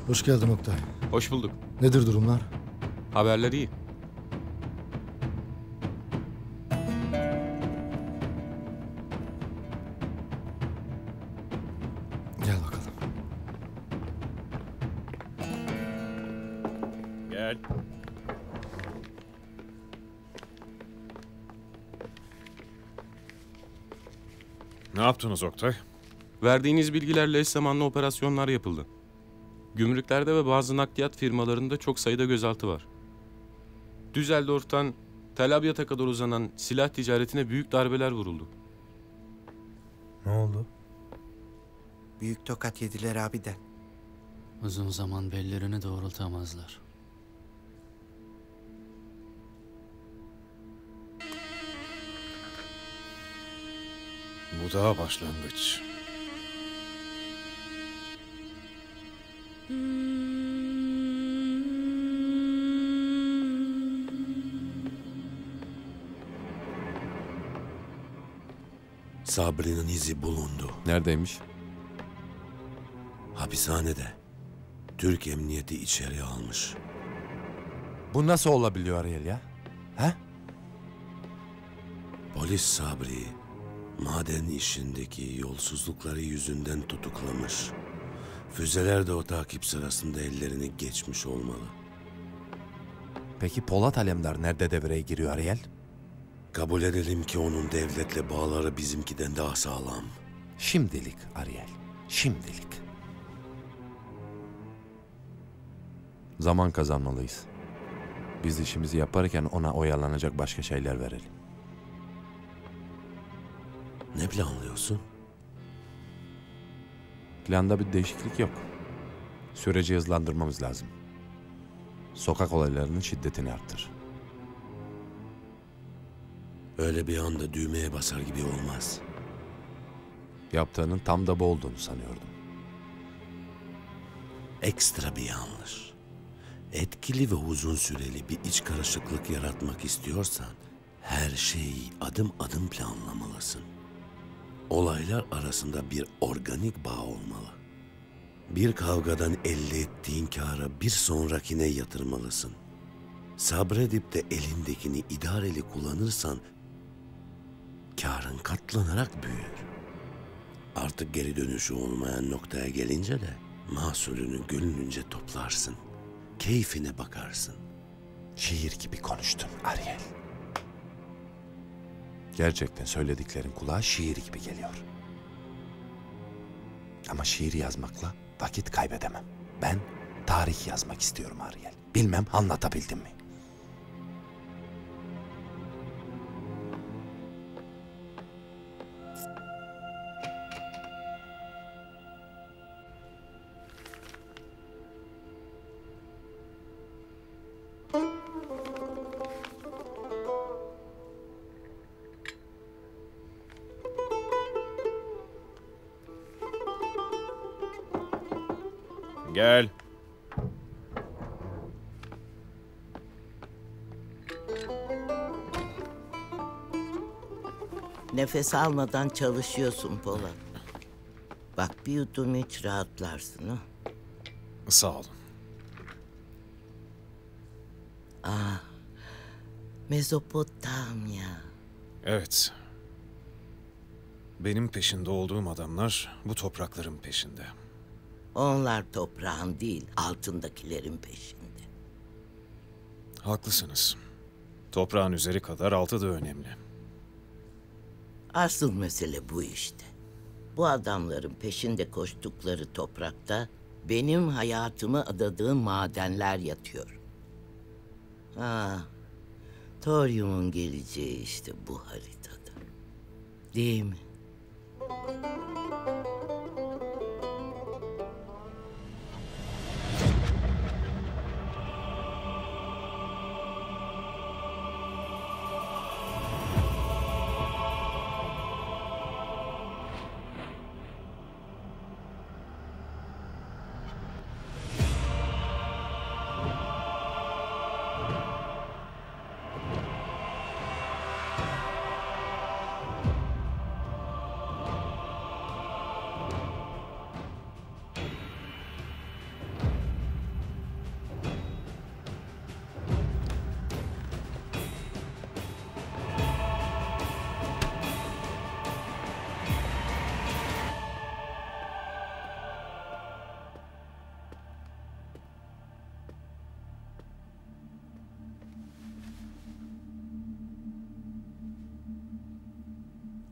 Hoş geldin Oktay. Hoş bulduk. Nedir durumlar? Haberler iyi. Gel bakalım. Gel. Ne yaptınız Oktay? Verdiğiniz bilgilerle eş zamanlı operasyonlar yapıldı. Gümrüklerde ve bazı nakliyat firmalarında çok sayıda gözaltı var. Düsseldorf'tan Tel Abyad'a kadar uzanan silah ticaretine büyük darbeler vuruldu. Ne oldu? Büyük tokat yediler abiden. Uzun zaman bellerini doğrultamazlar. Bu daha başlangıç. Sabri'nin izi bulundu. Neredeymiş? Hapishanede. Türk emniyeti içeri almış. Bu nasıl olabiliyor Ariel ya? He? Polis Sabri'yi maden işindeki yolsuzlukları yüzünden tutuklamış. Füzeler de o takip sırasında ellerine geçmiş olmalı. Peki Polat Alemdar nerede devreye giriyor Ariel? Kabul edelim ki onun devletle bağları bizimkiden daha sağlam. Şimdilik Ariel, şimdilik. Zaman kazanmalıyız. Biz işimizi yaparken ona oyalanacak başka şeyler verelim. Ne planlıyorsun? Planda bir değişiklik yok. Süreci hızlandırmamız lazım. Sokak olaylarının şiddetini arttır. Öyle bir anda düğmeye basar gibi olmaz. Yaptığının tam da bu olduğunu sanıyordum. Ekstra bir yanlış. Etkili ve uzun süreli bir iç karışıklık yaratmak istiyorsan her şeyi adım adım planlamalısın. Olaylar arasında bir organik bağ olmalı. Bir kavgadan elde ettiğin kârı bir sonrakine yatırmalısın. Sabredip de elindekini idareli kullanırsan kârın katlanarak büyür. Artık geri dönüşü olmayan noktaya gelince de mahsulünü gönlünce toplarsın. Keyfine bakarsın. Şiir gibi konuştun Ariel. Gerçekten söylediklerin kulağa şiir gibi geliyor. Ama şiir yazmakla vakit kaybedemem. Ben tarih yazmak istiyorum Ariel. Bilmem anlatabildim mi? Gel. Nefes almadan çalışıyorsun Polat. Bak bir yudum iç rahatlarsın ha. Sağ olun. Mezopotamya. Evet. Benim peşinde olduğum adamlar bu toprakların peşinde. Onlar toprağın değil, altındakilerin peşinde. Haklısınız. Toprağın üzeri kadar altı da önemli. Asıl mesele bu işte. Bu adamların peşinde koştukları toprakta benim hayatımı adadığım madenler yatıyor. Toryum'un geleceği işte bu haritada. Değil mi?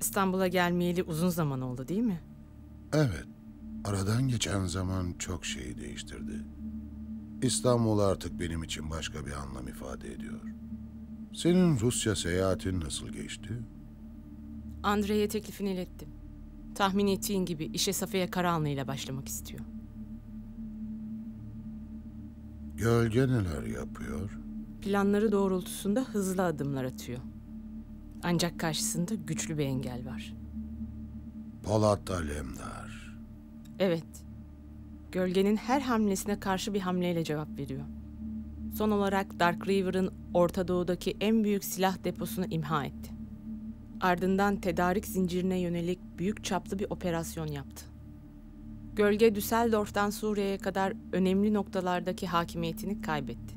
İstanbul'a gelmeyeli uzun zaman oldu değil mi? Evet, aradan geçen zaman çok şeyi değiştirdi. İstanbul artık benim için başka bir anlam ifade ediyor. Senin Rusya seyahatin nasıl geçti? Andrei'ye teklifini ilettim. Tahmin ettiğin gibi işe Safiye Karahanlı ile başlamak istiyor. Gölge neler yapıyor? Planları doğrultusunda hızlı adımlar atıyor. Ancak karşısında güçlü bir engel var. Polat Alemdar. Evet. Gölgenin her hamlesine karşı bir hamleyle cevap veriyor. Son olarak Dark River'ın Orta Doğu'daki en büyük silah deposunu imha etti. Ardından tedarik zincirine yönelik büyük çaplı bir operasyon yaptı. Gölge Düsseldorf'tan Suriye'ye kadar önemli noktalardaki hakimiyetini kaybetti.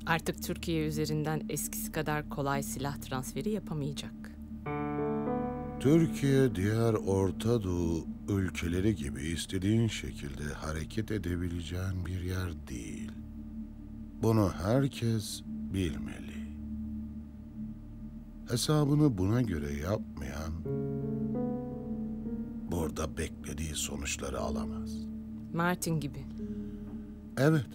Artık Türkiye üzerinden eskisi kadar kolay silah transferi yapamayacak. Türkiye diğer Orta Doğu ülkeleri gibi istediğin şekilde hareket edebileceğin bir yer değil. Bunu herkes bilmeli. Hesabını buna göre yapmayan burada beklediği sonuçları alamaz. Martin gibi. Evet,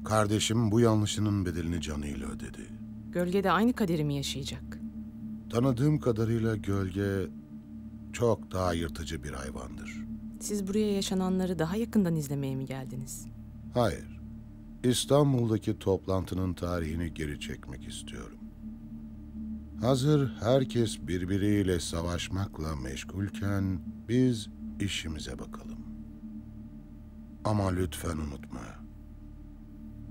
kardeşim bu yanlışının bedelini canıyla ödedi. Gölge de aynı kaderi mi yaşayacak? Tanıdığım kadarıyla gölge çok daha yırtıcı bir hayvandır. Siz buraya yaşananları daha yakından izlemeye mi geldiniz? Hayır, İstanbul'daki toplantının tarihini geri çekmek istiyorum. Hazır herkes birbiriyle savaşmakla meşgulken biz işimize bakalım. Ama lütfen unutma,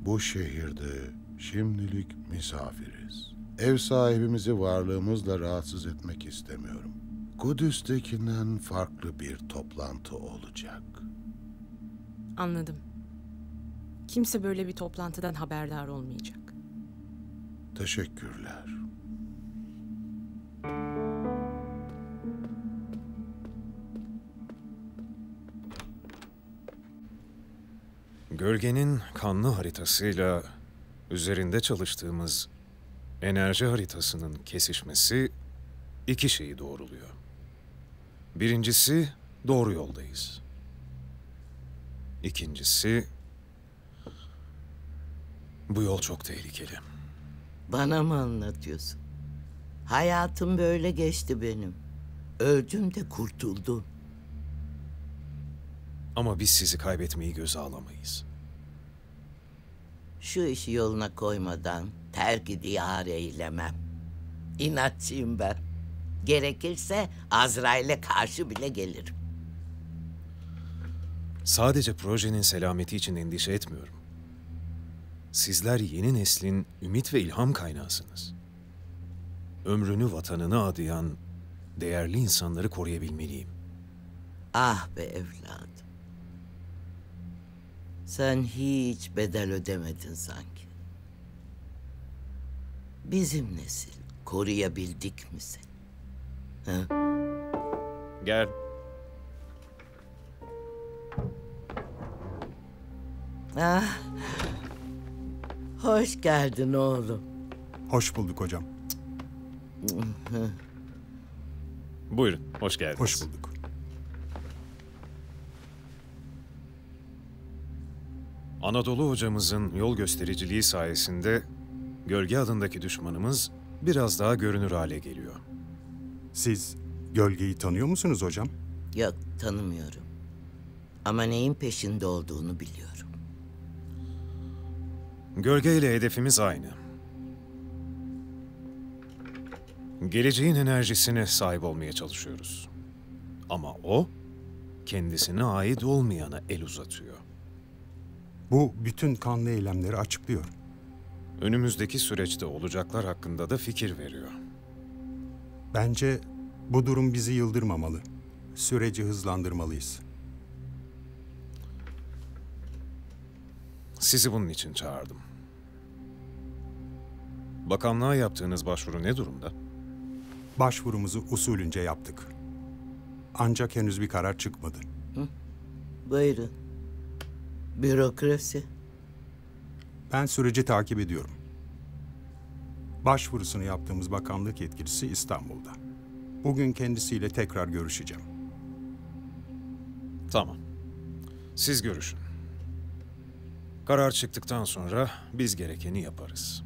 bu şehirde şimdilik misafiriz. Ev sahibimizi varlığımızla rahatsız etmek istemiyorum. Kudüs'tekinden farklı bir toplantı olacak. Anladım. Kimse böyle bir toplantıdan haberdar olmayacak. Teşekkürler. Gölgenin kanlı haritasıyla üzerinde çalıştığımız enerji haritasının kesişmesi iki şeyi doğruluyor. Birincisi, doğru yoldayız. İkincisi, bu yol çok tehlikeli. Bana mı anlatıyorsun? Hayatım böyle geçti benim. Öldüm de kurtuldum. Ama biz sizi kaybetmeyi göze alamayız. Şu işi yoluna koymadan terk-i diyar eylemem. İnatçıyım ben. Gerekirse Azrail'e karşı bile gelirim. Sadece projenin selameti için endişe etmiyorum. Sizler yeni neslin ümit ve ilham kaynağısınız. Ömrünü vatanına adayan değerli insanları koruyabilmeliyim. Ah be evladım. Sen hiç bedel ödemedin sanki. Bizim nesil koruyabildik mi seni? Ha? Gel. Ah, hoş geldin oğlum. Hoş bulduk hocam. Buyurun, hoş geldiniz. Hoş bulduk. Anadolu hocamızın yol göstericiliği sayesinde Gölge adındaki düşmanımız biraz daha görünür hale geliyor. Siz Gölge'yi tanıyor musunuz hocam? Yok, tanımıyorum. Ama neyin peşinde olduğunu biliyorum. Gölge ile hedefimiz aynı. Geleceğin enerjisine sahip olmaya çalışıyoruz. Ama o, kendisine ait olmayana el uzatıyor. Bu bütün kanlı eylemleri açıklıyor. Önümüzdeki süreçte olacaklar hakkında da fikir veriyor. Bence bu durum bizi yıldırmamalı. Süreci hızlandırmalıyız. Sizi bunun için çağırdım. Bakanlığa yaptığınız başvuru ne durumda? Başvurumuzu usulünce yaptık. Ancak henüz bir karar çıkmadı. Buyurun. Bürokrasi. Ben süreci takip ediyorum. Başvurusunu yaptığımız bakanlık yetkilisi İstanbul'da. Bugün kendisiyle tekrar görüşeceğim. Tamam. Siz görüşün. Karar çıktıktan sonra biz gerekeni yaparız.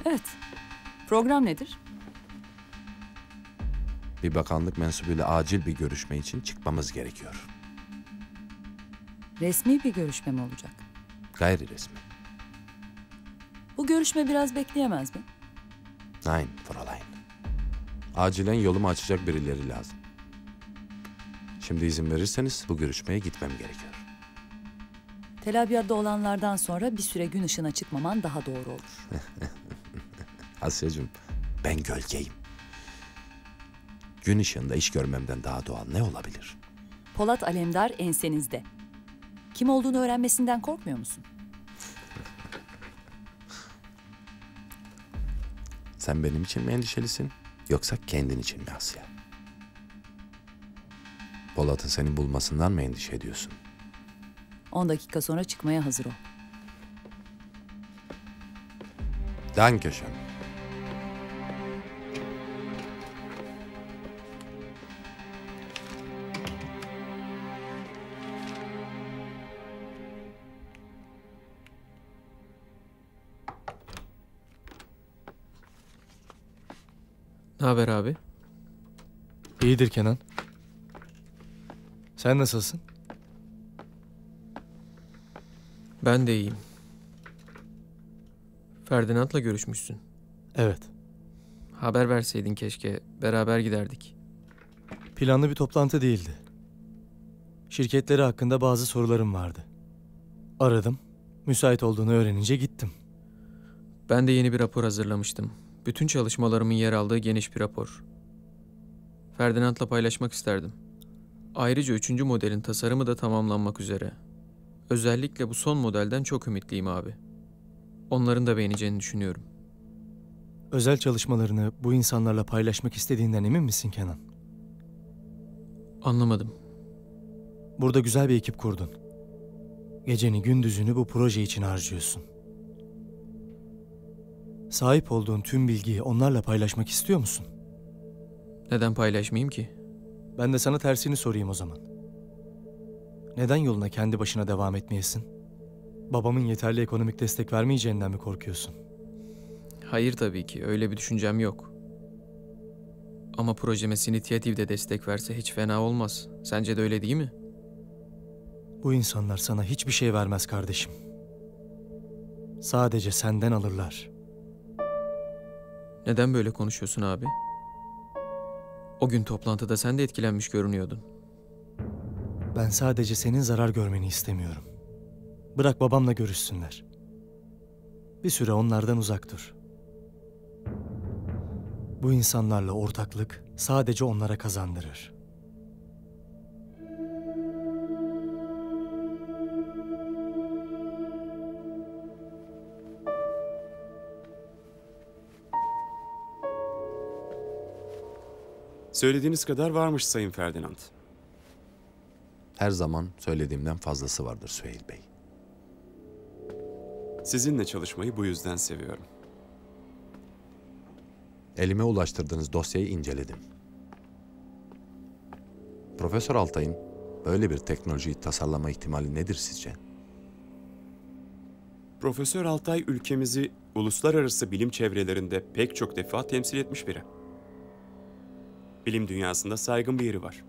Evet. Program nedir? Bir bakanlık mensubuyla acil bir görüşme için çıkmamız gerekiyor. Resmi bir görüşme mi olacak? Gayri resmi. Bu görüşme biraz bekleyemez mi? Nein, Fräulein. Acilen yolumu açacak birileri lazım. Şimdi izin verirseniz bu görüşmeye gitmem gerekiyor. Tel Abyad'da olanlardan sonra bir süre gün ışığına çıkmaman daha doğru olur. Asya'cığım, ben gölgeyim. Gün ışığında iş görmemden daha doğal ne olabilir? Polat Alemdar ensenizde. Kim olduğunu öğrenmesinden korkmuyor musun? Sen benim için mi endişelisin, yoksa kendin için mi Asya? Polat'ın seni bulmasından mı endişe ediyorsun? 10 dakika sonra çıkmaya hazır ol. Dankeschön. Ne haber abi? İyidir Kenan. Sen nasılsın? Ben de iyiyim. Ferdinand'la görüşmüşsün. Evet. Haber verseydin keşke. Beraber giderdik. Planlı bir toplantı değildi. Şirketleri hakkında bazı sorularım vardı. Aradım. Müsait olduğunu öğrenince gittim. Ben de yeni bir rapor hazırlamıştım. Bütün çalışmalarımın yer aldığı geniş bir rapor. Ferdinand'la paylaşmak isterdim. Ayrıca 3. modelin tasarımı da tamamlanmak üzere. Özellikle bu son modelden çok ümitliyim abi. Onların da beğeneceğini düşünüyorum. Özel çalışmalarını bu insanlarla paylaşmak istediğinden emin misin Kenan? Anlamadım. Burada güzel bir ekip kurdun. Geceni gündüzünü bu proje için harcıyorsun. Sahip olduğun tüm bilgiyi onlarla paylaşmak istiyor musun? Neden paylaşmayayım ki? Ben de sana tersini sorayım o zaman. Neden yoluna kendi başına devam etmeyesin? Babamın yeterli ekonomik destek vermeyeceğinden mi korkuyorsun? Hayır tabii ki. Öyle bir düşüncem yok. Ama projeme Sinitiativ de destek verse hiç fena olmaz. Sence de öyle değil mi? Bu insanlar sana hiçbir şey vermez kardeşim. Sadece senden alırlar. Neden böyle konuşuyorsun abi? O gün toplantıda sen de etkilenmiş görünüyordun. Ben sadece senin zarar görmeni istemiyorum. Bırak babamla görüşsünler. Bir süre onlardan uzak dur. Bu insanlarla ortaklık sadece onlara kazandırır. Söylediğiniz kadar varmış Sayın Ferdinand. Her zaman söylediğimden fazlası vardır Süheyl Bey. Sizinle çalışmayı bu yüzden seviyorum. Elime ulaştırdığınız dosyayı inceledim. Profesör Altay'ın böyle bir teknolojiyi tasarlama ihtimali nedir sizce? Profesör Altay ülkemizi uluslararası bilim çevrelerinde pek çok defa temsil etmiş biri. Bilim dünyasında saygın bir yeri var.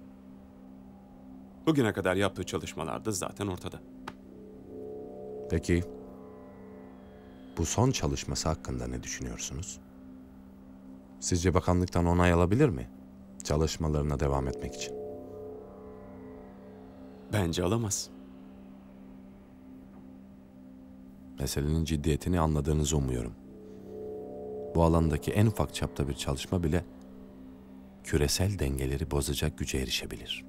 Bugüne kadar yaptığı çalışmalar da zaten ortada. Peki, bu son çalışması hakkında ne düşünüyorsunuz? Sizce bakanlıktan onay alabilir mi? Çalışmalarına devam etmek için. Bence alamaz. Meselenin ciddiyetini anladığınızı umuyorum. Bu alandaki en ufak çapta bir çalışma bile küresel dengeleri bozacak güce erişebilir.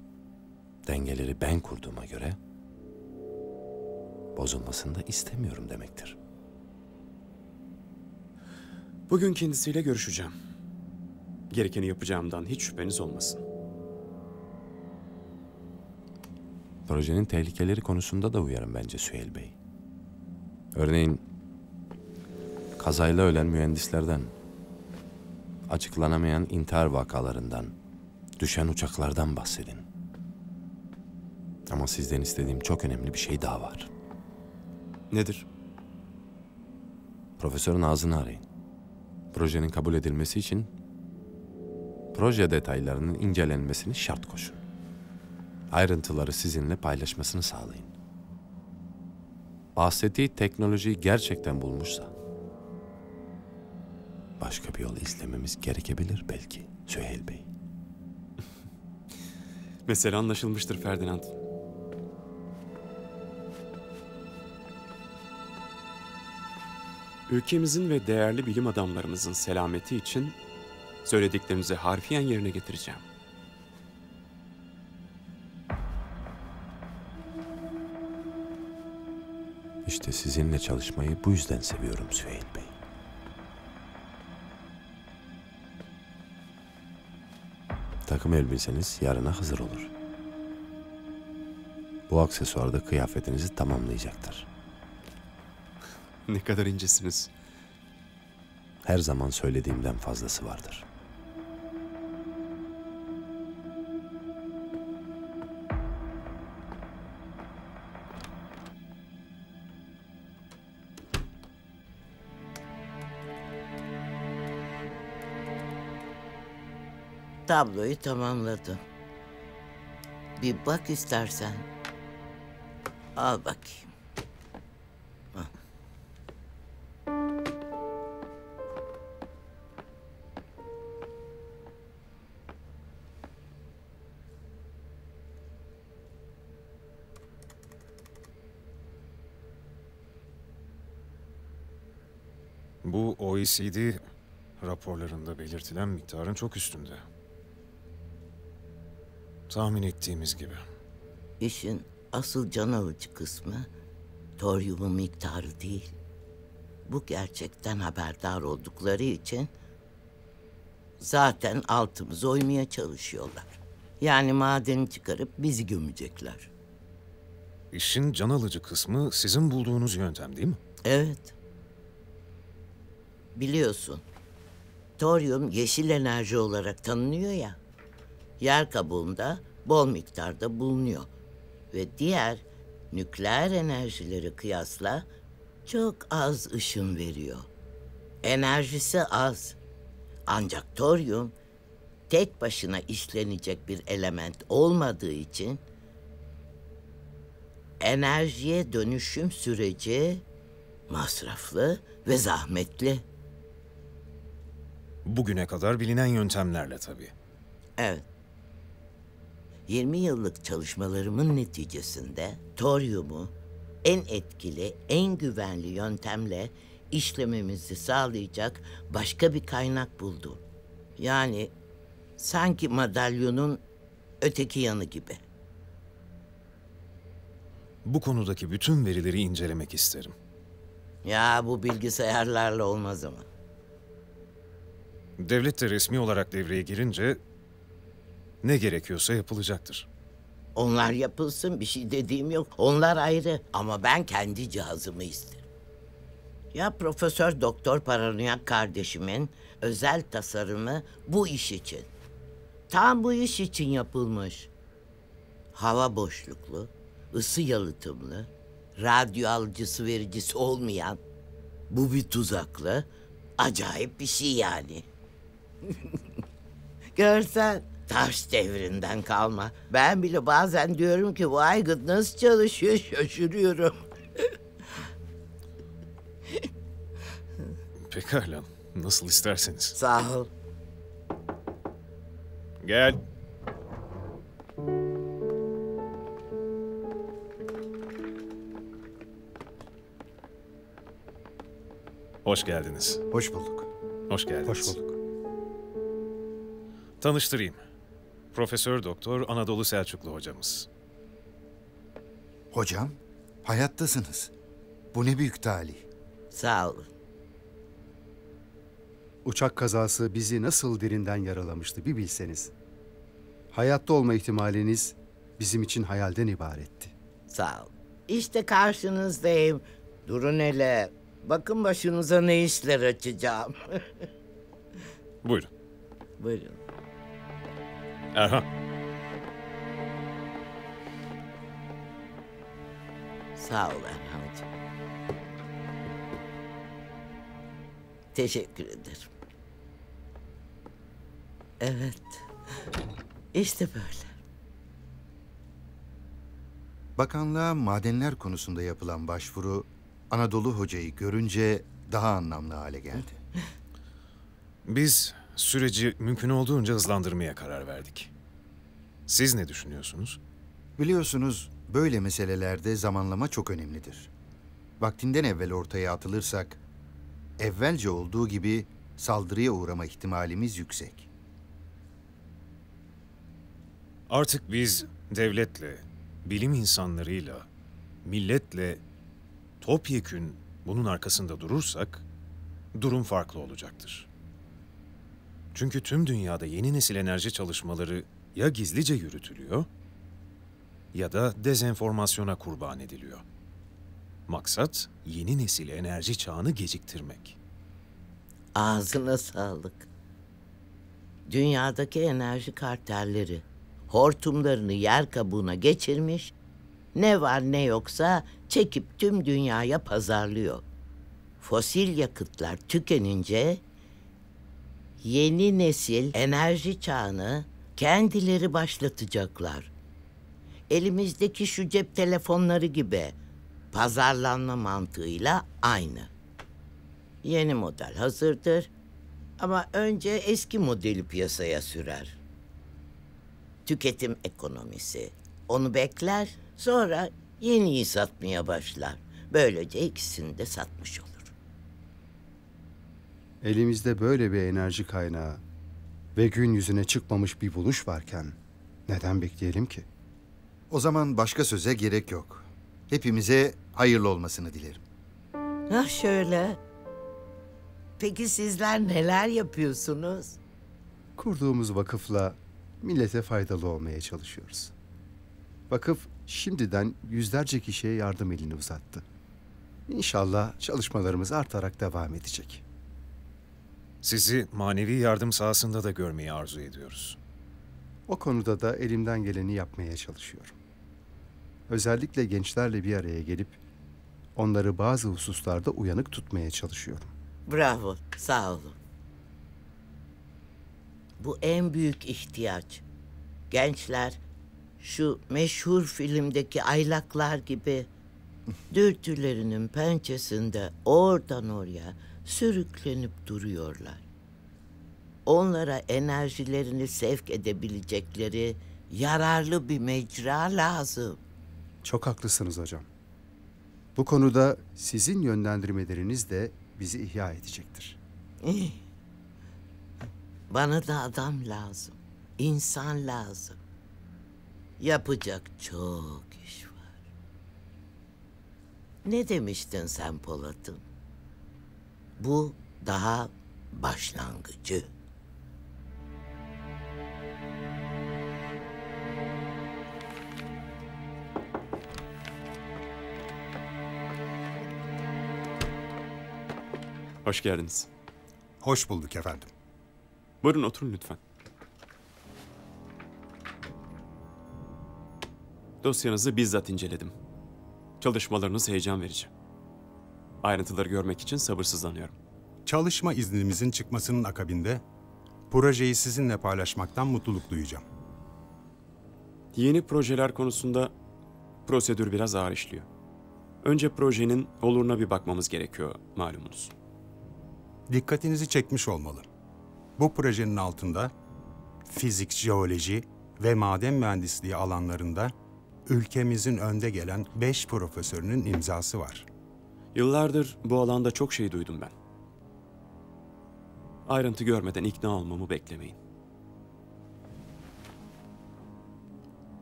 Dengeleri ben kurduğuma göre bozulmasını da istemiyorum demektir. Bugün kendisiyle görüşeceğim. Gerekeni yapacağımdan hiç şüpheniz olmasın. Projenin tehlikeleri konusunda da uyarım bence Süheyl Bey. Örneğin kazayla ölen mühendislerden, açıklanamayan intihar vakalarından, düşen uçaklardan bahsedin. Ama sizden istediğim çok önemli bir şey daha var. Nedir? Profesörün ağzını arayın. Projenin kabul edilmesi için proje detaylarının incelenmesini şart koşun. Ayrıntıları sizinle paylaşmasını sağlayın. Bahsettiği teknolojiyi gerçekten bulmuşsa başka bir yol izlememiz gerekebilir belki Süheyl Bey. Mesele anlaşılmıştır Ferdinand. Ülkemizin ve değerli bilim adamlarımızın selameti için söylediklerinizi harfiyen yerine getireceğim. İşte sizinle çalışmayı bu yüzden seviyorum Süheyl Bey. Takım elbiseniz yarına hazır olur. Bu aksesuar da kıyafetinizi tamamlayacaktır. Ne kadar incesiniz. Her zaman söylediğimden fazlası vardır. Tabloyu tamamladım. Bir bak istersen. Al bakayım. Al. Bu OECD raporlarında belirtilen miktarın çok üstünde. Tahmin ettiğimiz gibi. İşin asıl can alıcı kısmı toryumun miktarı değil. Bu gerçekten haberdar oldukları için zaten altımıza oymaya çalışıyorlar. Yani madeni çıkarıp bizi gömecekler. İşin can alıcı kısmı sizin bulduğunuz yöntem değil mi? Evet. Biliyorsun, toryum yeşil enerji olarak tanınıyor ya. Yer kabuğunda bol miktarda bulunuyor. Ve diğer nükleer enerjileri kıyasla çok az ışın veriyor. Enerjisi az. Ancak toryum tek başına işlenecek bir element olmadığı için enerjiye dönüşüm süreci masraflı ve zahmetli. Bugüne kadar bilinen yöntemlerle tabii. Evet. 20 yıllık çalışmalarımın neticesinde toryumu en etkili, en güvenli yöntemle işlememizi sağlayacak başka bir kaynak buldum. Yani sanki madalyonun öteki yanı gibi. Bu konudaki bütün verileri incelemek isterim. Ya bu bilgisayarlarla olmaz ama. Devlet de resmi olarak devreye girince ne gerekiyorsa yapılacaktır. Onlar yapılsın, bir şey dediğim yok. Onlar ayrı ama ben kendi cihazımı isterim. Ya Profesör Doktor Paranoyak kardeşimin özel tasarımı bu iş için. Tam bu iş için yapılmış. Hava boşluklu, ısı yalıtımlı, radyo alıcısı vericisi olmayan, bu bir tuzaklı, acayip bir şey yani. Görsen taş devrinden kalma. Ben bile bazen diyorum ki bu aygıt nasıl çalışıyor şaşırıyorum. Pekala, nasıl isterseniz. Sağ ol. Gel. Hoş geldiniz. Hoş bulduk. Hoş geldiniz. Hoş bulduk. Tanıştırayım. Profesör Doktor Anadolu Selçuklu hocamız. Hocam, hayattasınız. Bu ne büyük talih. Sağ olun. Uçak kazası bizi nasıl derinden yaralamıştı bir bilseniz. Hayatta olma ihtimaliniz bizim için hayalden ibaretti. Sağ olun. İşte karşınızdayım. Durun hele. Bakın başınıza ne işler açacağım. Buyurun. Buyurun. Erhan. Sağ ol Erhan'cığım. Teşekkür ederim. Evet. İşte böyle. Bakanlığa madenler konusunda yapılan başvuru Anadolu Hoca'yı görünce daha anlamlı hale geldi. Biz süreci mümkün olduğunca hızlandırmaya karar verdik. Siz ne düşünüyorsunuz? Biliyorsunuz böyle meselelerde zamanlama çok önemlidir. Vaktinden evvel ortaya atılırsak, evvelce olduğu gibi saldırıya uğrama ihtimalimiz yüksek. Artık biz devletle, bilim insanlarıyla, milletle topyekün bunun arkasında durursak durum farklı olacaktır. Çünkü tüm dünyada yeni nesil enerji çalışmaları ya gizlice yürütülüyor ya da dezenformasyona kurban ediliyor. Maksat yeni nesil enerji çağını geciktirmek. Ağzına sağlık. Dünyadaki enerji kartelleri hortumlarını yer kabuğuna geçirmiş, ne var ne yoksa çekip tüm dünyaya pazarlıyor. Fosil yakıtlar tükenince yeni nesil enerji çağını kendileri başlatacaklar. Elimizdeki şu cep telefonları gibi pazarlanma mantığıyla aynı. Yeni model hazırdır ama önce eski modeli piyasaya sürer. Tüketim ekonomisi. Onu bekler, sonra yeniyi satmaya başlar. Böylece ikisini de satmış olur. Elimizde böyle bir enerji kaynağı ve gün yüzüne çıkmamış bir buluş varken neden bekleyelim ki? O zaman başka söze gerek yok. Hepimize hayırlı olmasını dilerim. Ha şöyle. Peki sizler neler yapıyorsunuz? Kurduğumuz vakıfla millete faydalı olmaya çalışıyoruz. Vakıf şimdiden yüzlerce kişiye yardım elini uzattı. İnşallah çalışmalarımız artarak devam edecek. Sizi manevi yardım sahasında da görmeyi arzu ediyoruz. O konuda da elimden geleni yapmaya çalışıyorum. Özellikle gençlerle bir araya gelip onları bazı hususlarda uyanık tutmaya çalışıyorum. Bravo, sağ olun. Bu en büyük ihtiyaç. Gençler şu meşhur filmdeki aylaklar gibi dürtülerinin pençesinde oradan oraya sürüklenip duruyorlar. Onlara enerjilerini sevk edebilecekleri yararlı bir mecra lazım. Çok haklısınız hocam. Bu konuda sizin yönlendirmeleriniz de bizi ihya edecektir. Bana da adam lazım. İnsan lazım. Yapacak çok iş var. Ne demiştin sen Polat'ım? Bu daha başlangıcı. Hoş geldiniz. Hoş bulduk efendim. Buyurun oturun lütfen. Dosyanızı bizzat inceledim. Çalışmalarınız heyecan verici. Ayrıntıları görmek için sabırsızlanıyorum. Çalışma iznimizin çıkmasının akabinde projeyi sizinle paylaşmaktan mutluluk duyacağım. Yeni projeler konusunda prosedür biraz ağır işliyor. Önce projenin oluruna bir bakmamız gerekiyor malumunuz. Dikkatinizi çekmiş olmalı. Bu projenin altında fizik, jeoloji ve maden mühendisliği alanlarında ülkemizin önde gelen 5 profesörünün imzası var. Yıllardır bu alanda çok şey duydum ben. Ayrıntı görmeden ikna olmamı beklemeyin.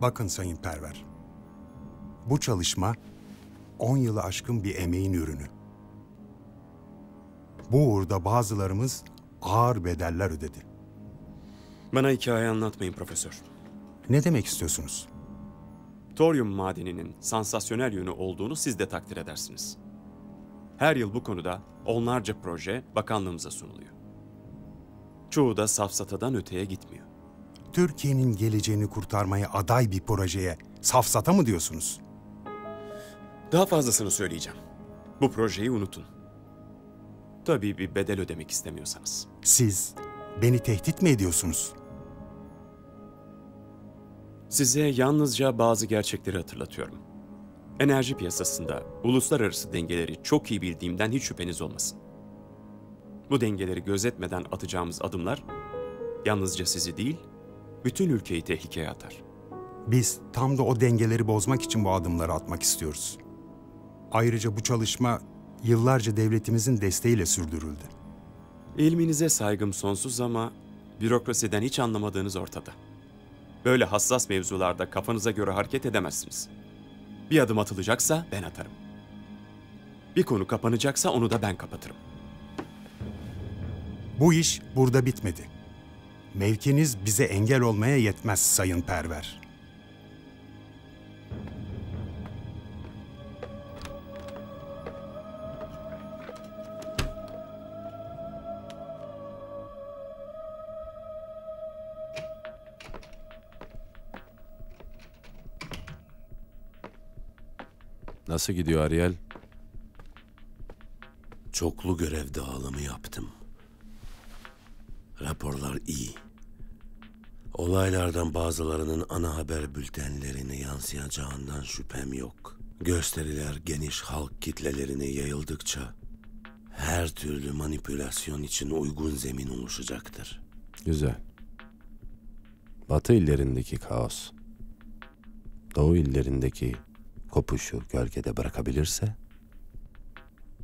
Bakın Sayın Perver, bu çalışma 10 yılı aşkın bir emeğin ürünü. Bu uğurda bazılarımız ağır bedeller ödedi. Bana hikaye anlatmayın profesör. Ne demek istiyorsunuz? Toryum madeninin sansasyonel yönü olduğunu siz de takdir edersiniz. Her yıl bu konuda onlarca proje bakanlığımıza sunuluyor. Çoğu da safsatadan öteye gitmiyor. Türkiye'nin geleceğini kurtarmaya aday bir projeye safsata mı diyorsunuz? Daha fazlasını söyleyeceğim. Bu projeyi unutun. Tabii bir bedel ödemek istemiyorsanız. Siz beni tehdit mi ediyorsunuz? Size yalnızca bazı gerçekleri hatırlatıyorum. Enerji piyasasında uluslararası dengeleri çok iyi bildiğimden hiç şüpheniz olmasın. Bu dengeleri gözetmeden atacağımız adımlar yalnızca sizi değil, bütün ülkeyi tehlikeye atar. Biz tam da o dengeleri bozmak için bu adımları atmak istiyoruz. Ayrıca bu çalışma yıllarca devletimizin desteğiyle sürdürüldü. İlminize saygım sonsuz ama bürokrasiden hiç anlamadığınız ortada. Böyle hassas mevzularda kafanıza göre hareket edemezsiniz. Bir adım atılacaksa ben atarım. Bir konu kapanacaksa onu da ben kapatırım. Bu iş burada bitmedi. Mevkiniz bize engel olmaya yetmez Sayın Perver. Nasıl gidiyor Ariel? Çoklu görev dağılımı yaptım. Raporlar iyi. Olaylardan bazılarının ana haber bültenlerine yansıyacağından şüphem yok. Gösteriler geniş halk kitlelerine yayıldıkça her türlü manipülasyon için uygun zemin oluşacaktır. Güzel. Batı illerindeki kaos, Doğu illerindeki kopuşu gölgede bırakabilirse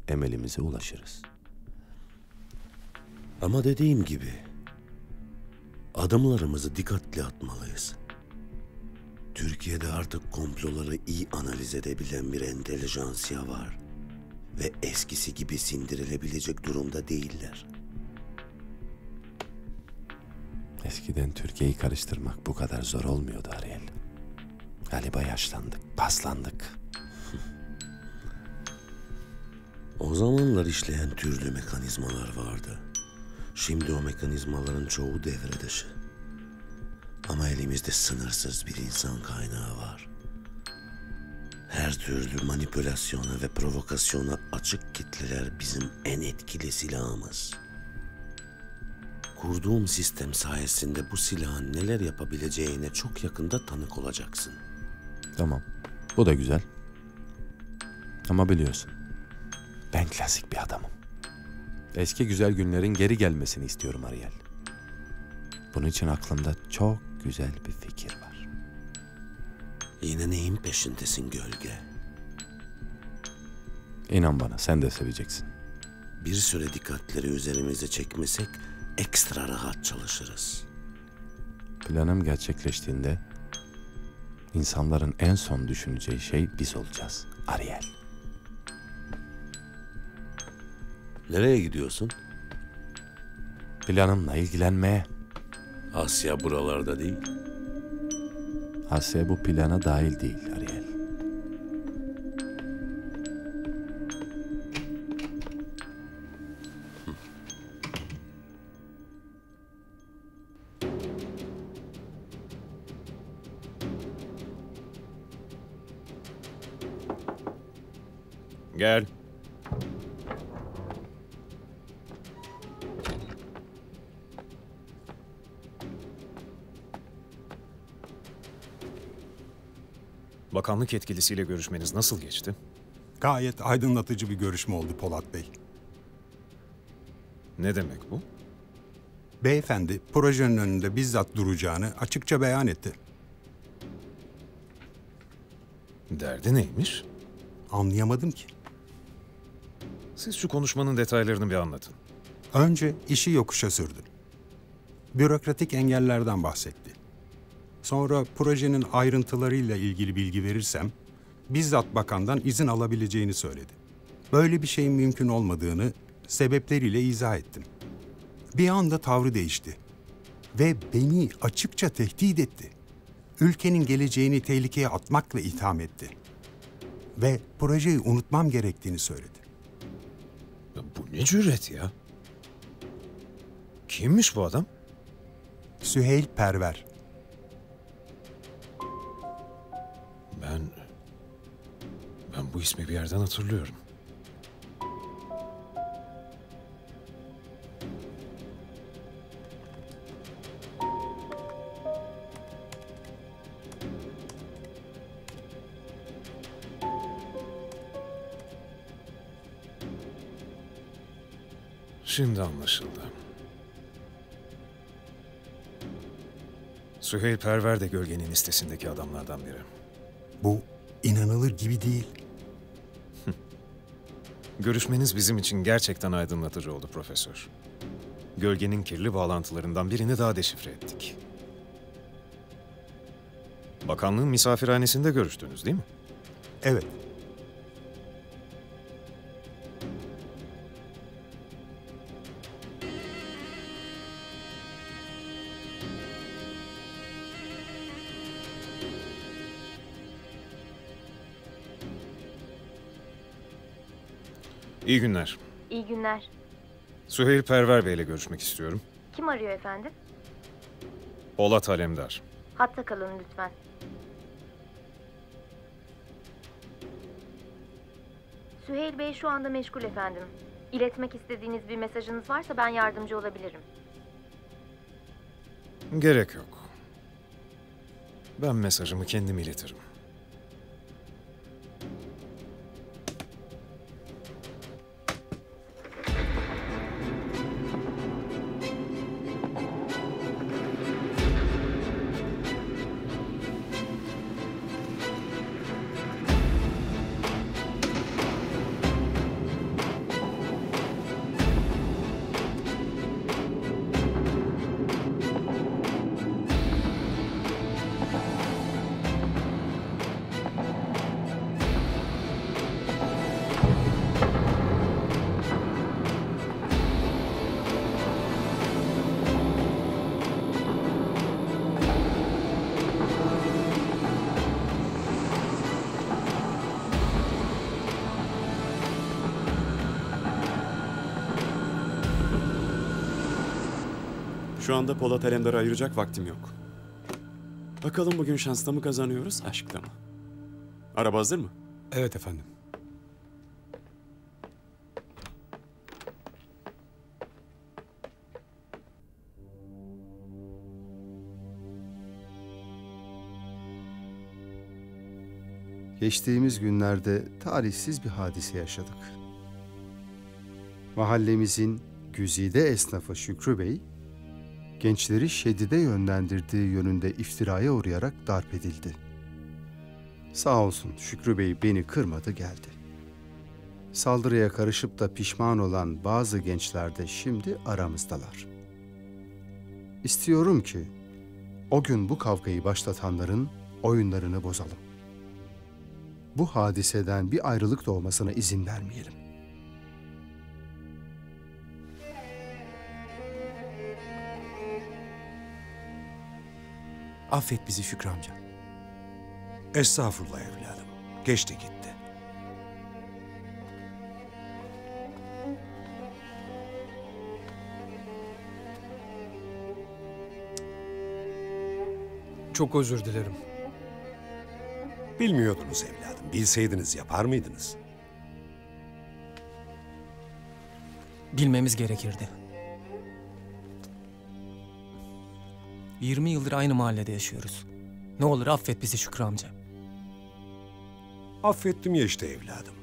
emelimize ulaşırız. Ama dediğim gibi adımlarımızı dikkatli atmalıyız. Türkiye'de artık komploları iyi analiz edebilen bir entelijansiya var ve eskisi gibi sindirilebilecek durumda değiller. Eskiden Türkiye'yi karıştırmak bu kadar zor olmuyordu Ariel. Galiba yaşlandık, paslandık. O zamanlar işleyen türlü mekanizmalar vardı. Şimdi o mekanizmaların çoğu devre dışı. Ama elimizde sınırsız bir insan kaynağı var. Her türlü manipülasyona ve provokasyona açık kitleler bizim en etkili silahımız. Kurduğum sistem sayesinde bu silahın neler yapabileceğine çok yakında tanık olacaksın. Tamam, bu da güzel. Ama biliyorsun, ben klasik bir adamım. Eski güzel günlerin geri gelmesini istiyorum Ariel. Bunun için aklımda çok güzel bir fikir var. Yine neyin peşindesin gölge? İnan bana, sen de seveceksin. Bir süre dikkatleri üzerimize çekmesek ekstra rahat çalışırız. Planım gerçekleştiğinde insanların en son düşüneceği şey biz olacağız Ariel. Nereye gidiyorsun? Planımla ilgilenmeye. Asya buralarda değil. Asya bu plana dahil değil Ariel. Gel. Bakanlık yetkilisiyle görüşmeniz nasıl geçti? Gayet aydınlatıcı bir görüşme oldu Polat Bey. Ne demek bu? Beyefendi projenin önünde bizzat duracağını açıkça beyan etti. Derdi neymiş? Anlayamadım ki. Siz şu konuşmanın detaylarını bir anlatın. Önce işi yokuşa sürdü. Bürokratik engellerden bahsetti. Sonra projenin ayrıntılarıyla ilgili bilgi verirsem, bizzat bakandan izin alabileceğini söyledi. Böyle bir şeyin mümkün olmadığını sebepleriyle izah ettim. Bir anda tavrı değişti ve beni açıkça tehdit etti. Ülkenin geleceğini tehlikeye atmakla itham etti. Ve projeyi unutmam gerektiğini söyledi. Bu ne cüret ya? Kimmiş bu adam? Süheyl Perver. Ben bu ismi bir yerden hatırlıyorum. Şimdi anlaşıldı. Süheyl Perver de Gölge'nin listesindeki adamlardan biri. Bu inanılır gibi değil. Görüşmeniz bizim için gerçekten aydınlatıcı oldu Profesör. Gölge'nin kirli bağlantılarından birini daha deşifre ettik. Bakanlığın misafirhanesinde görüştünüz değil mi? Evet. İyi günler. İyi günler. Süheyl Perver Bey'le görüşmek istiyorum. Kim arıyor efendim? Polat Alemdar. Hatta kalın lütfen. Süheyl Bey şu anda meşgul efendim. İletmek istediğiniz bir mesajınız varsa ben yardımcı olabilirim. Gerek yok. Ben mesajımı kendim iletirim. Şu anda Polat Alemdar'a ayıracak vaktim yok. Bakalım bugün şansla mı kazanıyoruz, aşkla mı? Araba hazır mı? Evet efendim. Geçtiğimiz günlerde talihsiz bir hadise yaşadık. Mahallemizin güzide esnafı Şükrü Bey, gençleri şedide yönlendirdiği yönünde iftiraya uğrayarak darp edildi. Sağ olsun Şükrü Bey beni kırmadı geldi. Saldırıya karışıp da pişman olan bazı gençler de şimdi aramızdalar. İstiyorum ki o gün bu kavgayı başlatanların oyunlarını bozalım. Bu hadiseden bir ayrılık doğmasına izin vermeyelim. Affet bizi Şükrü amca. Estağfurullah evladım. Geçti gitti. Çok özür dilerim. Bilmiyordunuz evladım. Bilseydiniz yapar mıydınız? Bilmemiz gerekirdi. 20 yıldır aynı mahallede yaşıyoruz. Ne olur affet bizi Şükrü amca. Affettim ya işte evladım.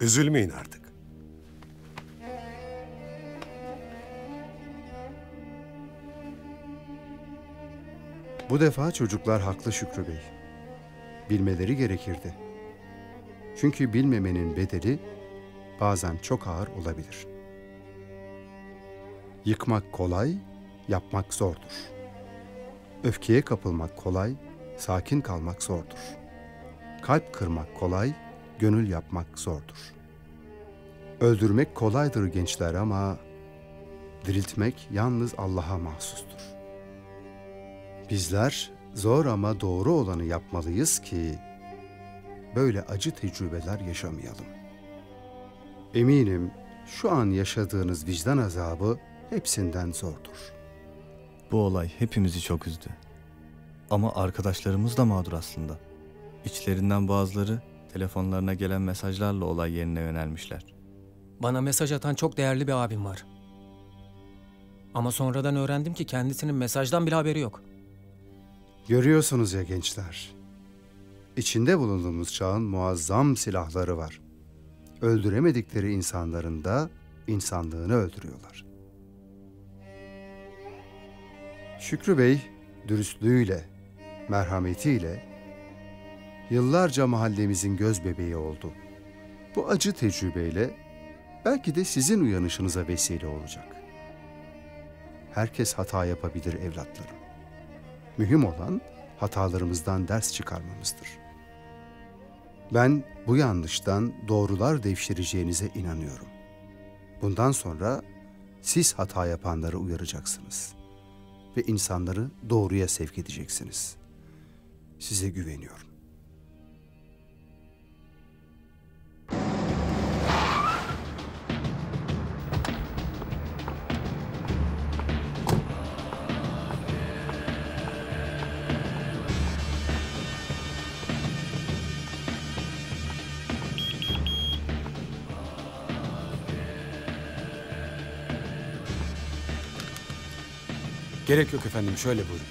Üzülmeyin artık. Bu defa çocuklar haklı Şükrü Bey. Bilmeleri gerekirdi. Çünkü bilmemenin bedeli bazen çok ağır olabilir. Yıkmak kolay, yapmak zordur. Öfkeye kapılmak kolay, sakin kalmak zordur. Kalp kırmak kolay, gönül yapmak zordur. Öldürmek kolaydır gençler ama diriltmek yalnız Allah'a mahsustur. Bizler zor ama doğru olanı yapmalıyız ki böyle acı tecrübeler yaşamayalım. Eminim şu an yaşadığınız vicdan azabı hepsinden zordur. Bu olay hepimizi çok üzdü. Ama arkadaşlarımız da mağdur aslında. İçlerinden bazıları telefonlarına gelen mesajlarla olay yerine yönelmişler. Bana mesaj atan çok değerli bir abim var. Ama sonradan öğrendim ki kendisinin mesajdan bile haberi yok. Görüyorsunuz ya gençler. İçinde bulunduğumuz çağın muazzam silahları var. Öldüremedikleri insanların da insanlığını öldürüyorlar. Şükrü Bey dürüstlüğüyle, merhametiyle yıllarca mahallemizin göz bebeği oldu. Bu acı tecrübeyle belki de sizin uyanışınıza vesile olacak. Herkes hata yapabilir evlatlarım. Mühim olan hatalarımızdan ders çıkarmamızdır. Ben bu yanlıştan doğrular devşireceğinize inanıyorum. Bundan sonra siz hata yapanları uyaracaksınız ve insanları doğruya sevk edeceksiniz. Size güveniyorum. Gerek yok efendim, şöyle buyurun.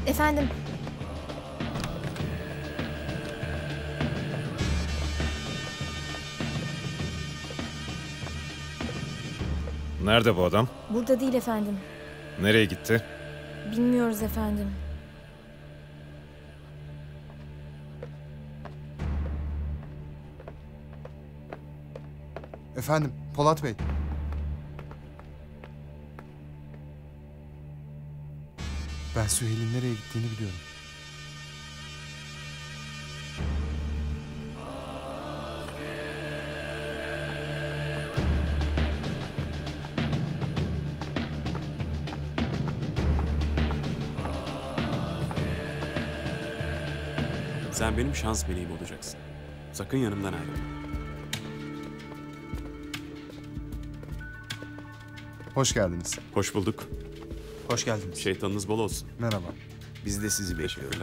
Efendim. Nerede bu adam? Burada değil efendim. Nereye gitti? Bilmiyoruz efendim. Efendim, Polat Bey. Ben Süheyl'in nereye gittiğini biliyorum. Sen benim şans meleğim olacaksın. Sakın yanımdan ayrılma. Hoş geldiniz. Hoş bulduk. Hoş geldiniz. Şeytanınız bol olsun. Merhaba. Biz de sizi bekliyoruz.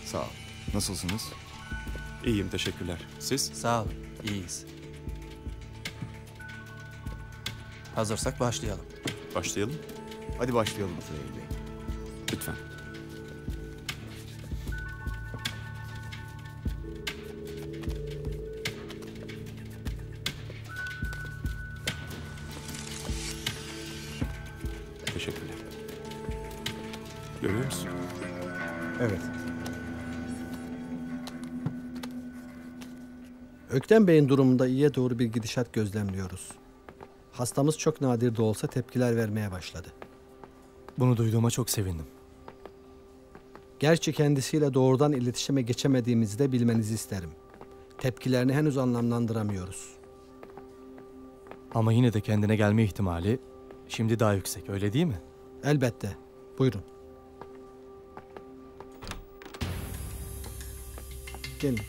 Sağ ol. Nasılsınız? İyiyim, teşekkürler. Siz? Sağ olun, iyiyiz. Hazırsak başlayalım. Başlayalım. Hadi başlayalım Süheyl Bey. Lütfen. Teşekkürler. Görüyor musun? Evet. Öktem Bey'in durumunda iyiye doğru bir gidişat gözlemliyoruz. Hastamız çok nadir de olsa tepkiler vermeye başladı. Bunu duyduğuma çok sevindim. Gerçi kendisiyle doğrudan iletişime geçemediğimizi de bilmenizi isterim. Tepkilerini henüz anlamlandıramıyoruz. Ama yine de kendine gelme ihtimali şimdi daha yüksek, öyle değil mi? Elbette. Buyurun. Gelin.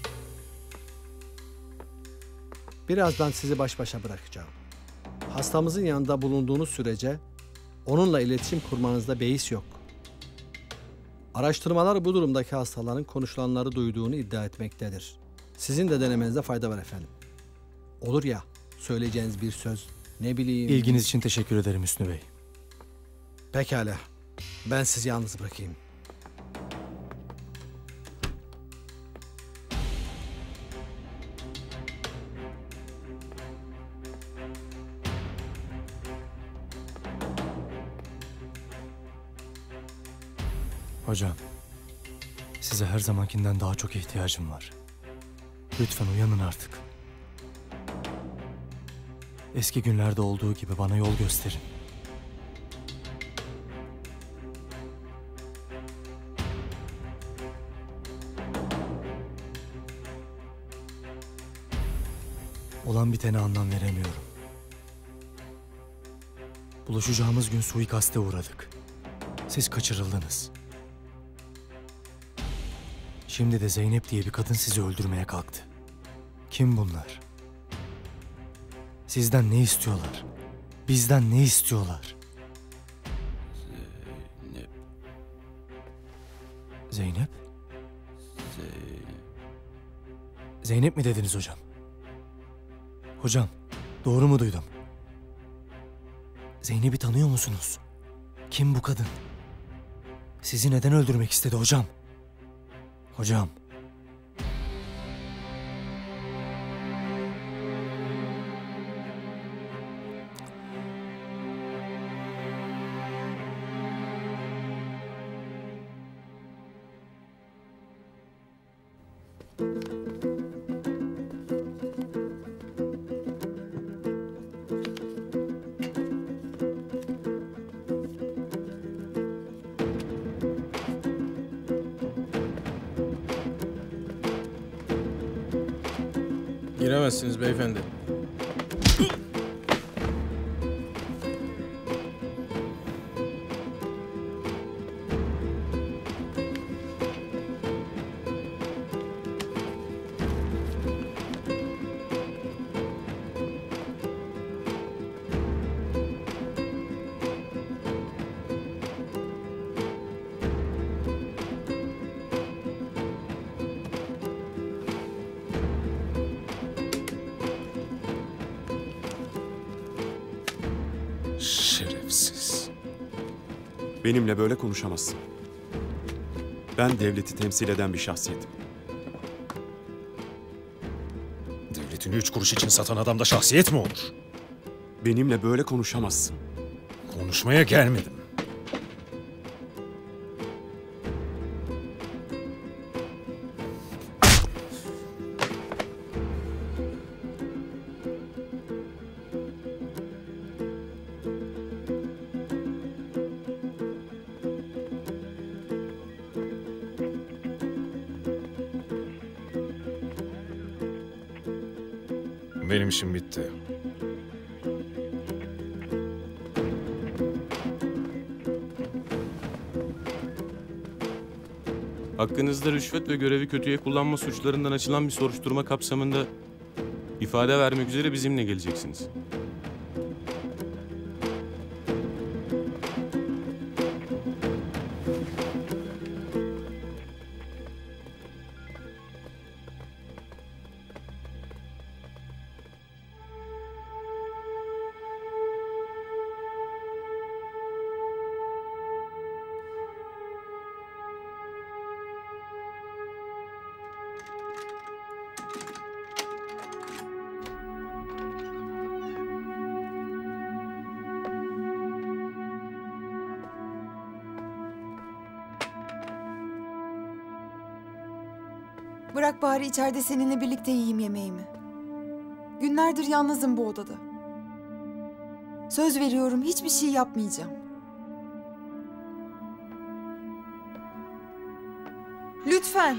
Birazdan sizi baş başa bırakacağım. Hastamızın yanında bulunduğunuz sürece onunla iletişim kurmanızda beis yok. Araştırmalar bu durumdaki hastaların konuşulanları duyduğunu iddia etmektedir. Sizin de denemenizde fayda var efendim. Olur ya, söyleyeceğiniz bir söz, ne bileyim... İlginiz için teşekkür ederim Hüsnü Bey. Pekala. Ben sizi yalnız bırakayım. Hocam, size her zamankinden daha çok ihtiyacım var. Lütfen uyanın artık. Eski günlerde olduğu gibi bana yol gösterin. Olan bitene anlam veremiyorum. Buluşacağımız gün suikaste uğradık. Siz kaçırıldınız. Şimdi de Zeynep diye bir kadın sizi öldürmeye kalktı. Kim bunlar? Sizden ne istiyorlar? Bizden ne istiyorlar? Zeynep. Zeynep mi dediniz hocam? Hocam, doğru mu duydum? Zeynep'i tanıyor musunuz? Kim bu kadın? Sizi neden öldürmek istedi hocam? Hocam. Giremezsiniz beyefendi. Şerefsiz. Benimle böyle konuşamazsın. Ben devleti temsil eden bir şahsiyetim. Devletini 3 kuruş için satan adamda şahsiyet mi olur? Benimle böyle konuşamazsın. Konuşmaya gelmedim. Benim işim bitti. Hakkınızda rüşvet ve görevi kötüye kullanma suçlarından açılan bir soruşturma kapsamında ifade vermek üzere bizimle geleceksiniz. Bırak bari içeride seninle birlikte yiyeyim yemeğimi. Günlerdir yalnızım bu odada. Söz veriyorum hiçbir şey yapmayacağım. Lütfen.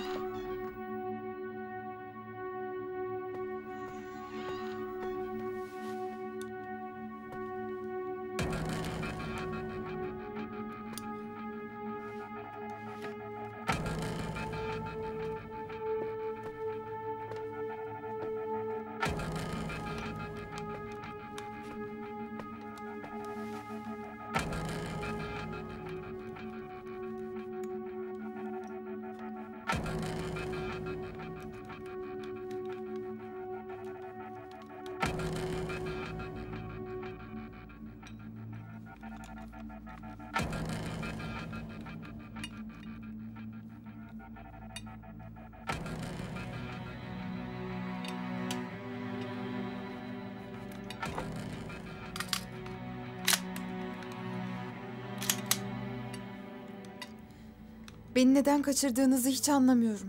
Beni neden kaçırdığınızı hiç anlamıyorum.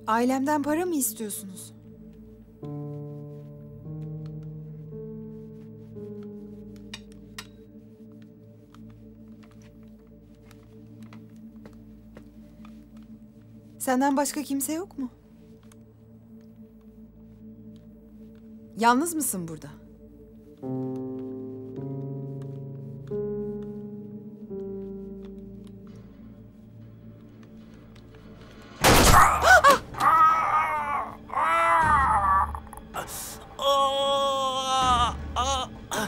Ailemden para mı istiyorsunuz? Senden başka kimse yok mu? Yalnız mısın burada?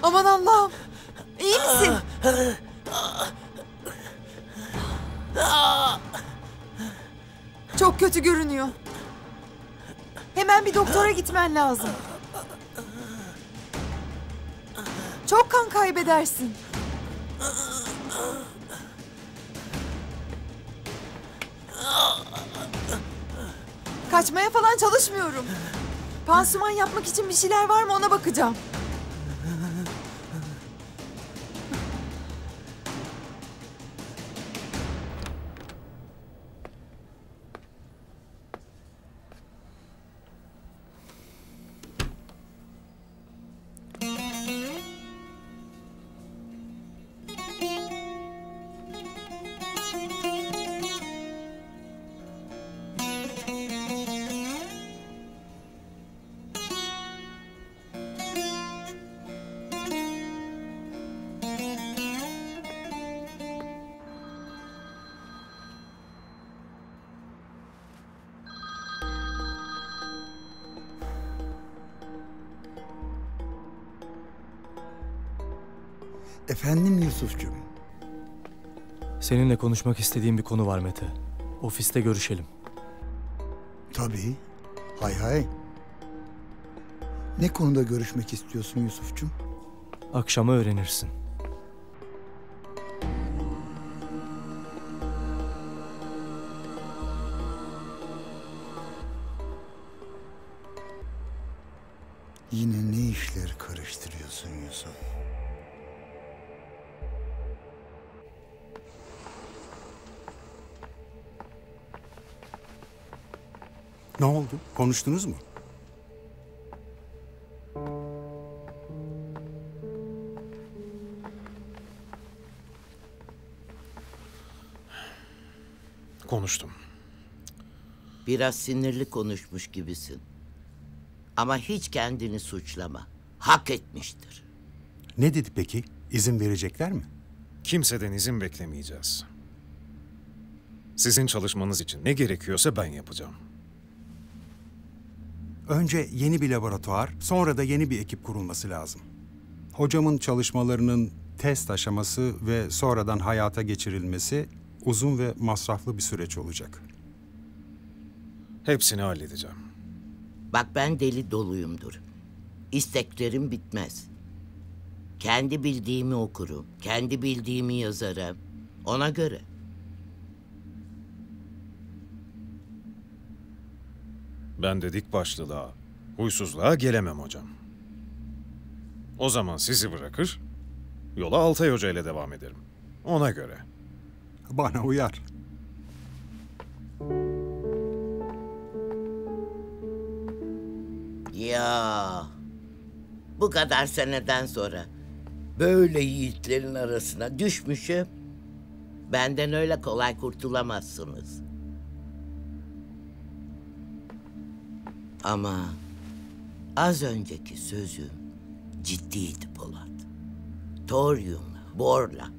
Aman Allah'ım! İyi misin? Çok kötü görünüyor. Hemen bir doktora gitmen lazım. Çok kan kaybedersin. Kaçmaya falan çalışmıyorum. Pansuman yapmak için bir şeyler var mı ona bakacağım. Efendim Yusufcuğum. Seninle konuşmak istediğim bir konu var Mete. Ofiste görüşelim. Tabii. Hay hay. Ne konuda görüşmek istiyorsun Yusufcuğum? Akşama öğrenirsin. Yine ne işler karıştırıyorsun Yusuf? Ne oldu? Konuştunuz mu? Konuştum. Biraz sinirli konuşmuş gibisin. Ama hiç kendini suçlama. Hak etmiştir. Ne dedi peki? İzin verecekler mi? Kimseden izin beklemeyeceğiz. Sizin çalışmanız için ne gerekiyorsa ben yapacağım. Önce yeni bir laboratuvar, sonra da yeni bir ekip kurulması lazım. Hocamın çalışmalarının test aşaması ve sonradan hayata geçirilmesi uzun ve masraflı bir süreç olacak. Hepsini halledeceğim. Bak ben deli doluyumdur. İsteklerim bitmez. Kendi bildiğimi okurum. Kendi bildiğimi yazarım. Ona göre. Ben de dik başlılığa, huysuzluğa gelemem hocam. O zaman sizi bırakır, yola Altay Hoca ile devam ederim. Ona göre. Bana uyar. Ya bu kadar seneden sonra böyle yiğitlerin arasına düşmüşüm. Benden öyle kolay kurtulamazsınız. Ama az önceki sözüm ciddiydi Polat. Toryumla, borla,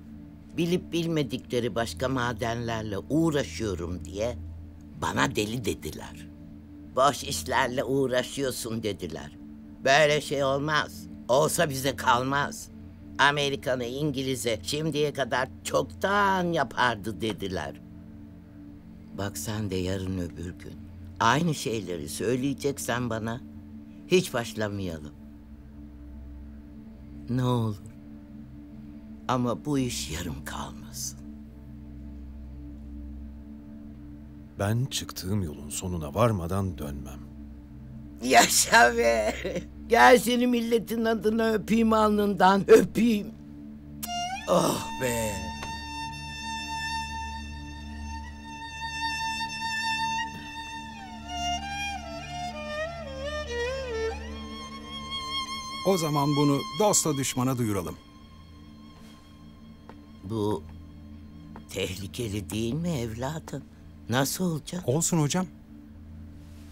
bilip bilmedikleri başka madenlerle uğraşıyorum diye bana deli dediler. Boş işlerle uğraşıyorsun dediler. Böyle şey olmaz. Olsa bize kalmaz. Amerikan'ı, İngiliz'e şimdiye kadar çoktan yapardı dediler. Bak sen de yarın öbür gün aynı şeyleri söyleyeceksen bana hiç başlamayalım. Ne olur. Ama bu iş yarım kalmasın. Ben çıktığım yolun sonuna varmadan dönmem. Yaşa be. Gel seni milletin adına öpeyim, alnından öpeyim. Oh be. O zaman bunu dosta düşmana duyuralım. Bu tehlikeli değil mi evladım? Nasıl olacak? Olsun hocam.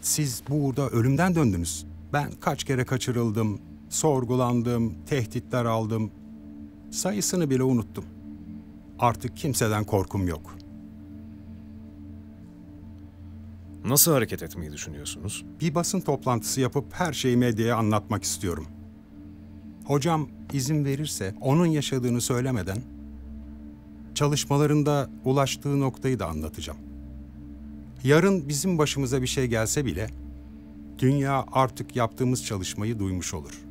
Siz bu uğurda ölümden döndünüz. Ben kaç kere kaçırıldım, sorgulandım, tehditler aldım. Sayısını bile unuttum. Artık kimseden korkum yok. Nasıl hareket etmeyi düşünüyorsunuz? Bir basın toplantısı yapıp her şeyi medyaya anlatmak istiyorum. Hocam izin verirse onun yaşadığını söylemeden çalışmalarında ulaştığı noktayı da anlatacağım. Yarın bizim başımıza bir şey gelse bile dünya artık yaptığımız çalışmayı duymuş olur.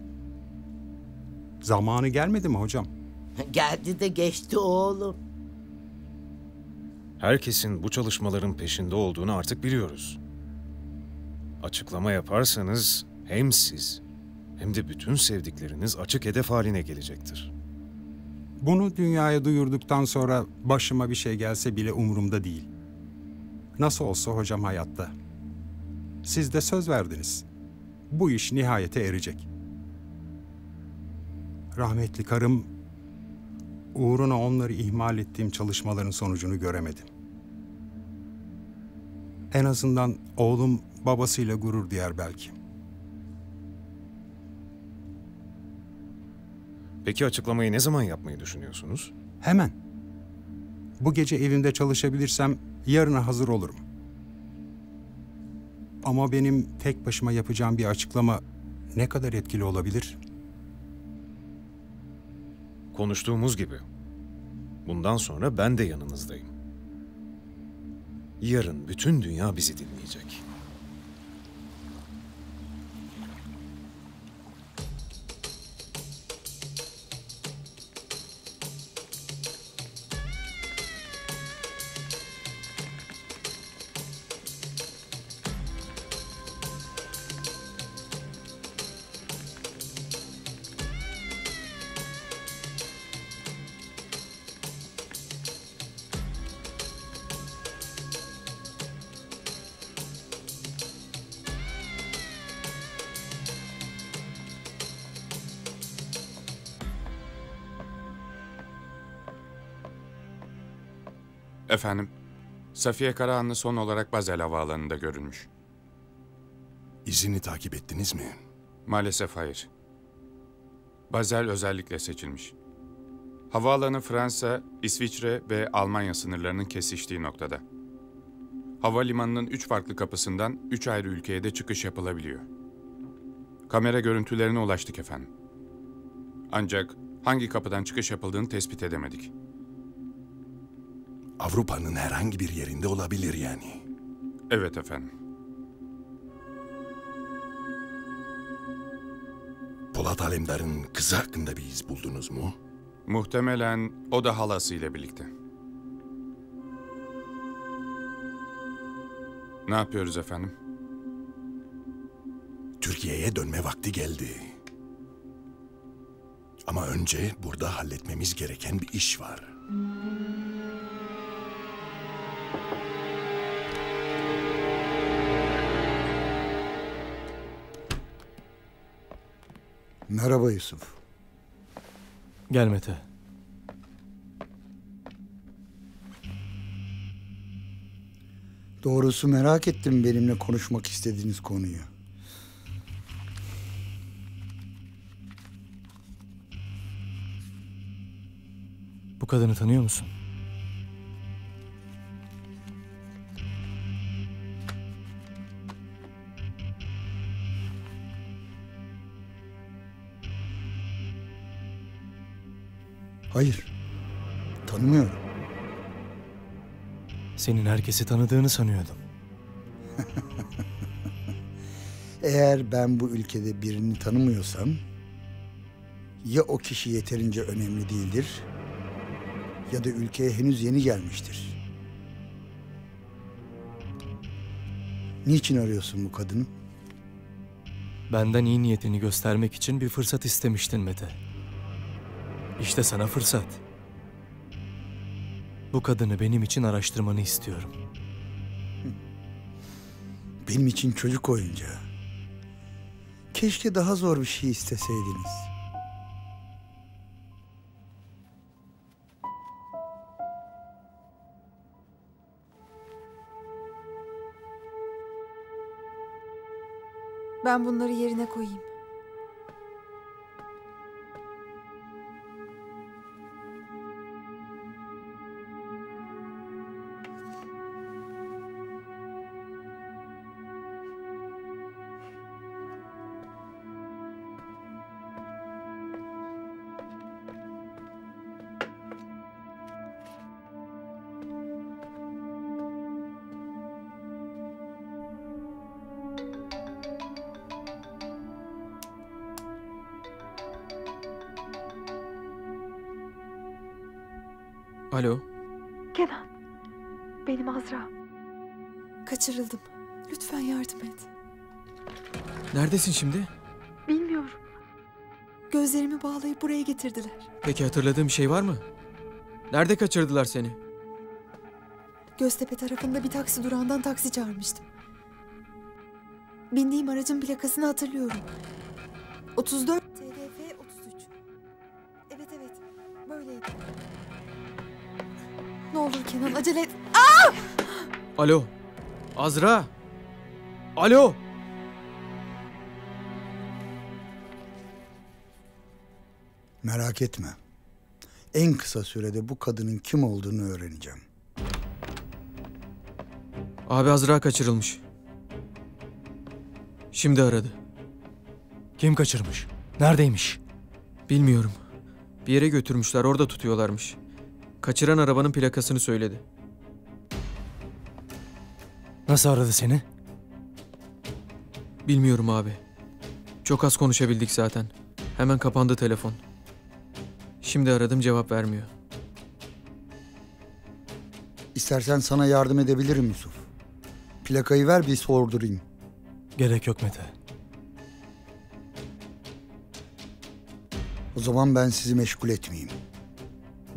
Zamanı gelmedi mi hocam? Geldi de geçti oğlum. Herkesin bu çalışmaların peşinde olduğunu artık biliyoruz. Açıklama yaparsanız hem siz hem de bütün sevdikleriniz açık hedef haline gelecektir. Bunu dünyaya duyurduktan sonra başıma bir şey gelse bile umurumda değil. Nasıl olsa hocam hayatta. Siz de söz verdiniz. Bu iş nihayete erecek. Rahmetli karım uğruna onları ihmal ettiğim çalışmaların sonucunu göremedi. En azından oğlum babasıyla gurur duyar belki. Peki açıklamayı ne zaman yapmayı düşünüyorsunuz? Hemen. Bu gece evimde çalışabilirsem yarına hazır olurum. Ama benim tek başıma yapacağım bir açıklama ne kadar etkili olabilir? Konuştuğumuz gibi. Bundan sonra ben de yanınızdayım. Yarın bütün dünya bizi dinleyecek. Efendim, Safiye Karahanlı son olarak Basel Havaalanı'nda görülmüş. İzini takip ettiniz mi? Maalesef hayır. Basel özellikle seçilmiş. Havaalanı Fransa, İsviçre ve Almanya sınırlarının kesiştiği noktada. Havalimanının 3 farklı kapısından 3 ayrı ülkeye de çıkış yapılabiliyor. Kamera görüntülerine ulaştık efendim. Ancak hangi kapıdan çıkış yapıldığını tespit edemedik. Avrupa'nın herhangi bir yerinde olabilir yani. Evet efendim. Polat Alemdar'ın kızı hakkında bir iz buldunuz mu? Muhtemelen o da halasıyla birlikte. Ne yapıyoruz efendim? Türkiye'ye dönme vakti geldi. Ama önce burada halletmemiz gereken bir iş var. Merhaba Yusuf. Gel Mete. Doğrusu merak ettim benimle konuşmak istediğiniz konuyu. Bu kadını tanıyor musun? Hayır. Tanımıyorum. Senin herkesi tanıdığını sanıyordum. Eğer ben bu ülkede birini tanımıyorsam ya o kişi yeterince önemli değildir ya da ülkeye henüz yeni gelmiştir. Niçin arıyorsun bu kadını? Benden iyi niyetini göstermek için bir fırsat istemiştin Mete. İşte sana fırsat. Bu kadını benim için araştırmanı istiyorum. Benim için çocuk oyuncağı. Keşke daha zor bir şey isteseydiniz. Ben bunları yerine koyayım. Alo. Kenan, benim Azra. Kaçırıldım. Lütfen yardım et. Neredesin şimdi? Bilmiyorum. Gözlerimi bağlayıp buraya getirdiler. Peki hatırladığın bir şey var mı? Nerede kaçırdılar seni? Göztepe tarafında bir taksi durağından taksi çağırmıştım. Bindiğim aracın plakasını hatırlıyorum. 34 TDF 33. Evet, böyleydi. Ne olur Kenan, acele et. Aa! Alo. Azra. Alo. Merak etme. En kısa sürede bu kadının kim olduğunu öğreneceğim. Abi Azra kaçırılmış. Şimdi aradı. Kim kaçırmış? Neredeymiş? Bilmiyorum. Bir yere götürmüşler, orada tutuyorlarmış. Kaçıran arabanın plakasını söyledi. Nasıl aradı seni? Bilmiyorum abi. Çok az konuşabildik zaten. Hemen kapandı telefon. Şimdi aradım, cevap vermiyor. İstersen sana yardım edebilirim Yusuf. Plakayı ver, bir sordurayım. Gerek yok Mete. O zaman ben sizi meşgul etmeyeyim.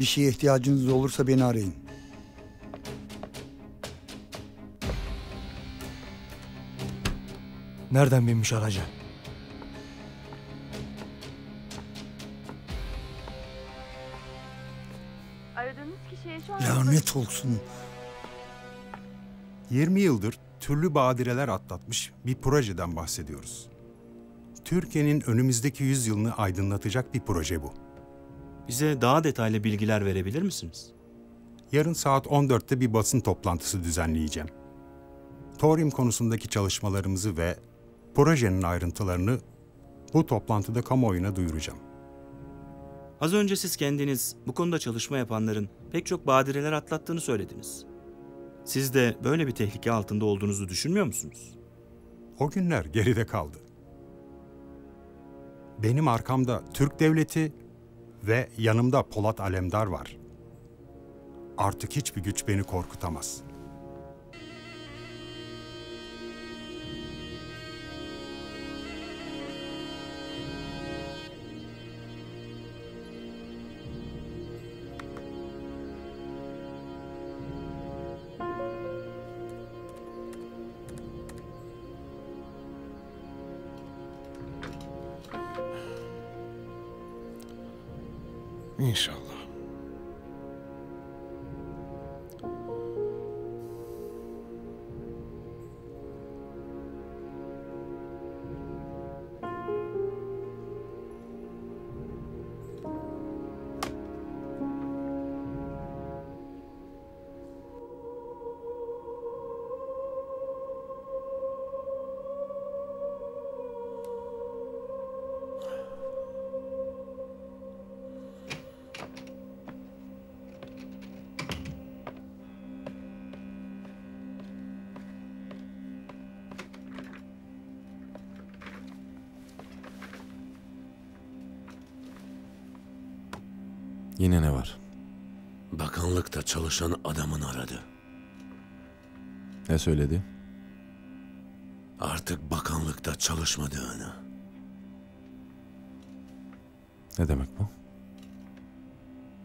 Bir şeye ihtiyacınız olursa beni arayın. Nereden binmiş araca? Aradığınız kişiye şu an... Lanet olsun. 20 yıldır türlü badireler atlatmış bir projeden bahsediyoruz. Türkiye'nin önümüzdeki 100 yılını aydınlatacak bir proje bu. Bize daha detaylı bilgiler verebilir misiniz? Yarın saat 14'te bir basın toplantısı düzenleyeceğim. Thorium konusundaki çalışmalarımızı ve projenin ayrıntılarını bu toplantıda kamuoyuna duyuracağım. Az önce siz kendiniz bu konuda çalışma yapanların pek çok badireler atlattığını söylediniz. Siz de böyle bir tehlike altında olduğunuzu düşünmüyor musunuz? O günler geride kaldı. Benim arkamda Türk Devleti ve yanımda Polat Alemdar var. Artık hiçbir güç beni korkutamaz. İnşallah. Yine ne var? Bakanlıkta çalışan adamın aradı. Ne söyledi? Artık bakanlıkta çalışmadığını. Ne demek bu?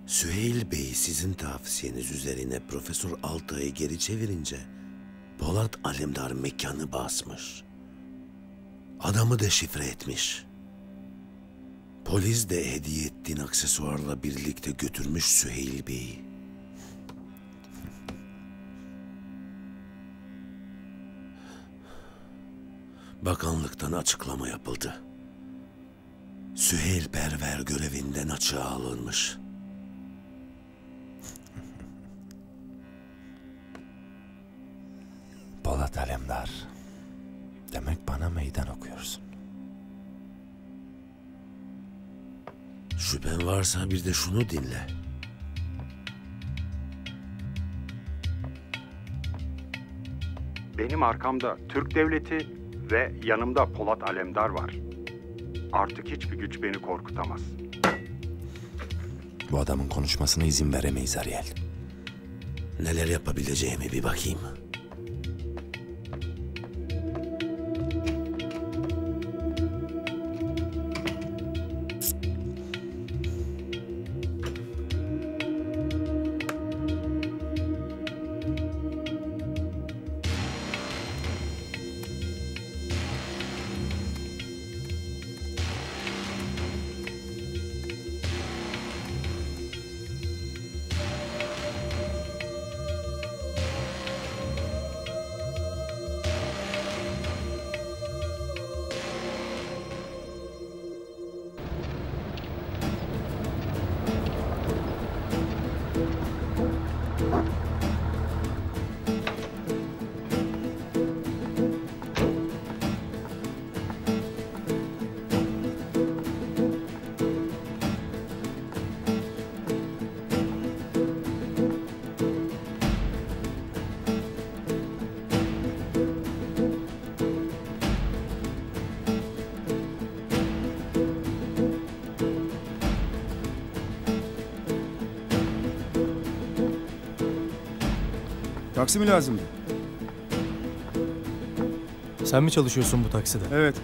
Süheyl Bey sizin tavsiyeniz üzerine Profesör Altay'ı geri çevirince Polat Alemdar mekanı basmış. Adamı deşifre etmiş. Polis de hediye ettiğin aksesuarla birlikte götürmüş Süheyl Bey'i. Bakanlıktan açıklama yapıldı. Süheyl Perver görevinden açığa alınmış. Polat Alemdar. Demek bana meydan okuyorsun. Şüphen varsa bir de şunu dinle. Benim arkamda Türk Devleti ve yanımda Polat Alemdar var. Artık hiçbir güç beni korkutamaz. Bu adamın konuşmasına izin veremeyiz Ariel. Neler yapabileceğimi bir bakayım. Taksi mi lazımdı? Sen mi çalışıyorsun bu takside? Evet.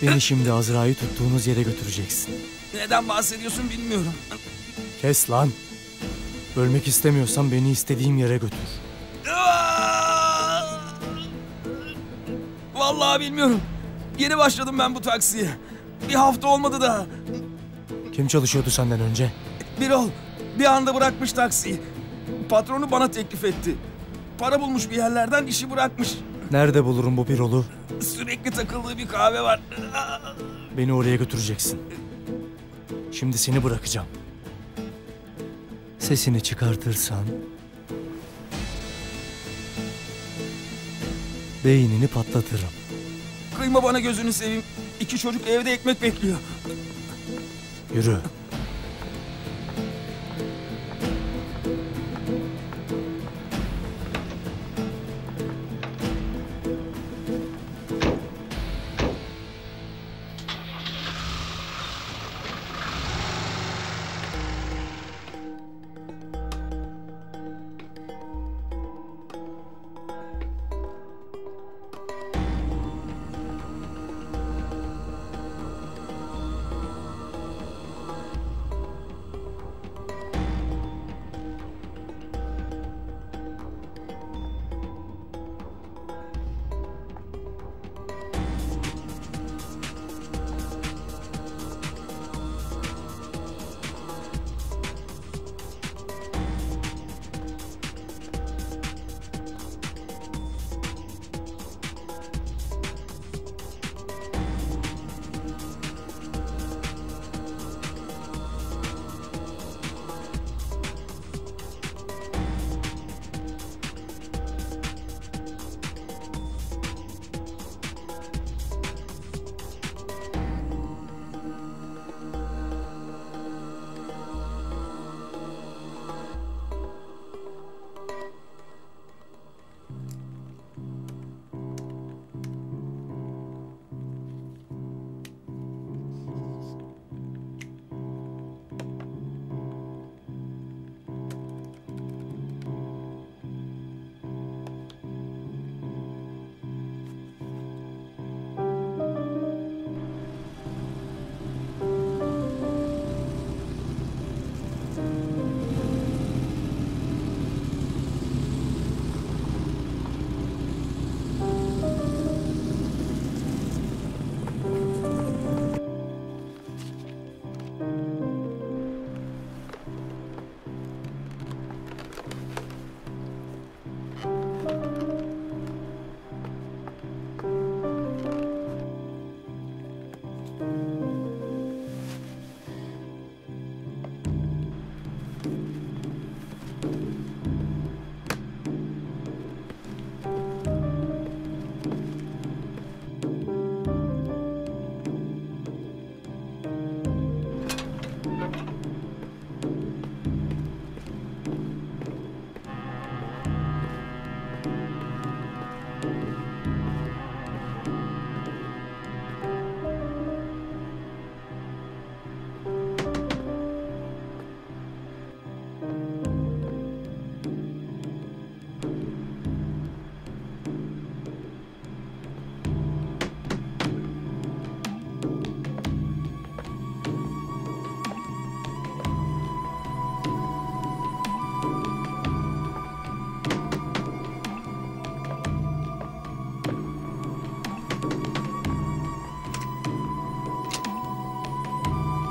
Beni şimdi Azra'yı tuttuğunuz yere götüreceksin. Neden bahsediyorsun bilmiyorum. Kes lan. Ölmek istemiyorsan beni istediğim yere götür. Vallahi bilmiyorum. Yeni başladım ben bu taksiye. Bir hafta olmadı daha. Kim çalışıyordu senden önce? Birol bir anda bırakmış taksiyi. Patronu bana teklif etti. Para bulmuş bir yerlerden, işi bırakmış. Nerede bulurum bu Birol'u? Sürekli takıldığı bir kahve var. Beni oraya götüreceksin. Şimdi seni bırakacağım. Sesini çıkartırsan beynini patlatırım. Kıyma bana, gözünü seveyim. 2 çocuk evde ekmek bekliyor. Yürü.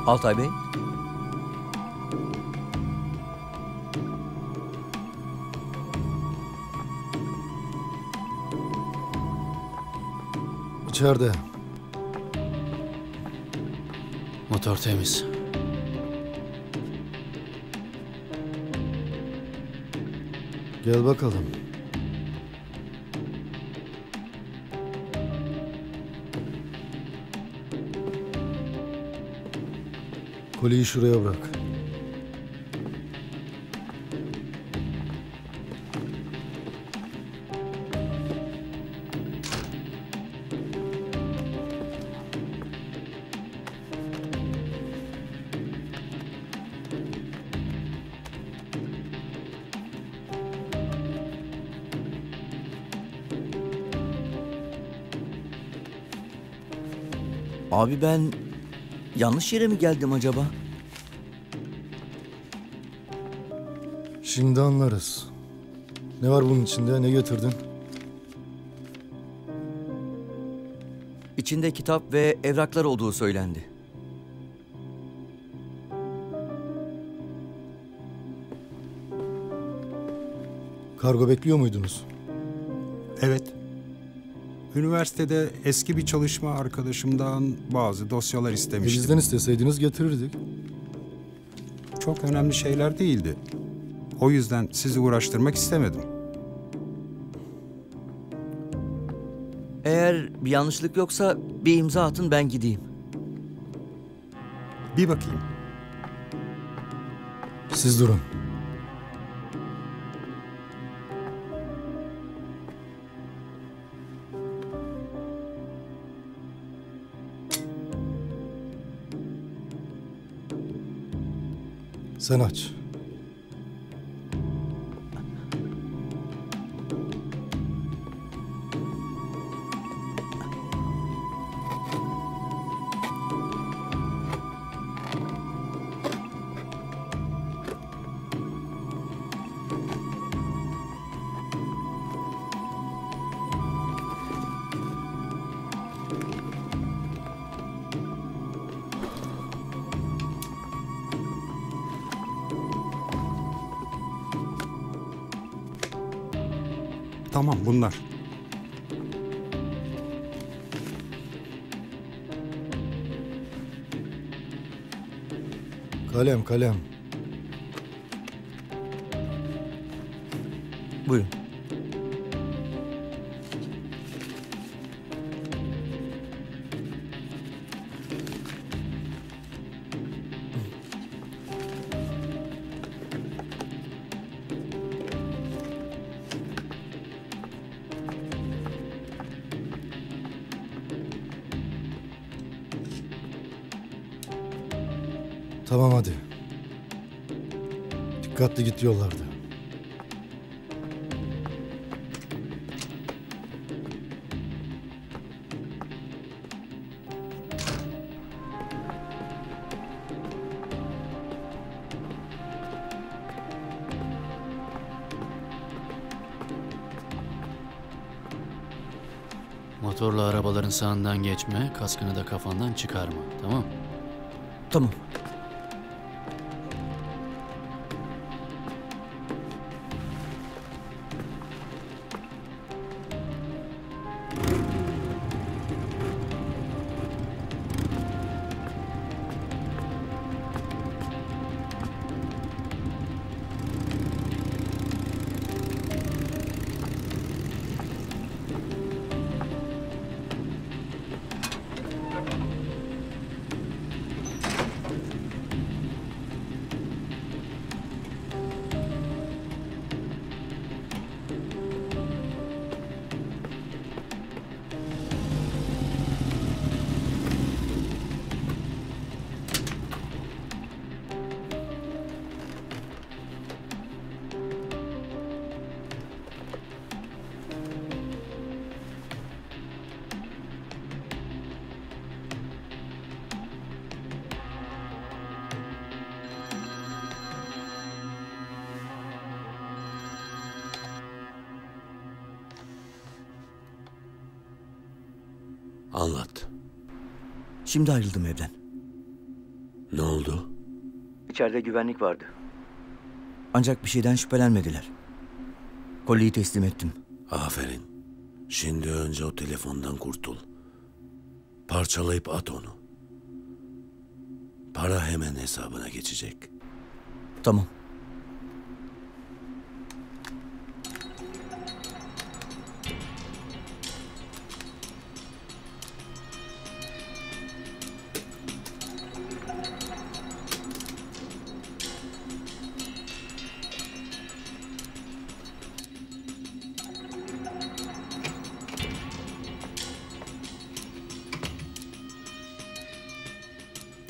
Altay Bey. İçeride. Motor temiz. Gel bakalım. Kolyeyi şuraya bırak. Abi ben yanlış yere mi geldim acaba? Şimdi anlarız. Ne var bunun içinde? Ne getirdin? İçinde kitap ve evraklar olduğu söylendi. Kargo bekliyor muydunuz? Evet. Üniversitede eski bir çalışma arkadaşımdan bazı dosyalar istemiştim. Bizden isteseydiniz getirirdik. Çok önemli şeyler değildi. O yüzden sizi uğraştırmak istemedim. Eğer bir yanlışlık yoksa bir imza atın, ben gideyim. Bir bakayım. Siz durun. Sen aç. Tamam, bunlar. Kalem, kalem. Buyurun. Tamam hadi. Dikkatli git yollarda. Motorla arabaların sağından geçme, kaskını da kafandan çıkarma. Tamam? Tamam. Anlat. Şimdi ayrıldım evden. Ne oldu? İçeride güvenlik vardı. Ancak bir şeyden şüphelenmediler. Kolyeyi teslim ettim. Aferin. Şimdi önce o telefondan kurtul. Parçalayıp at onu. Para hemen hesabına geçecek. Tamam.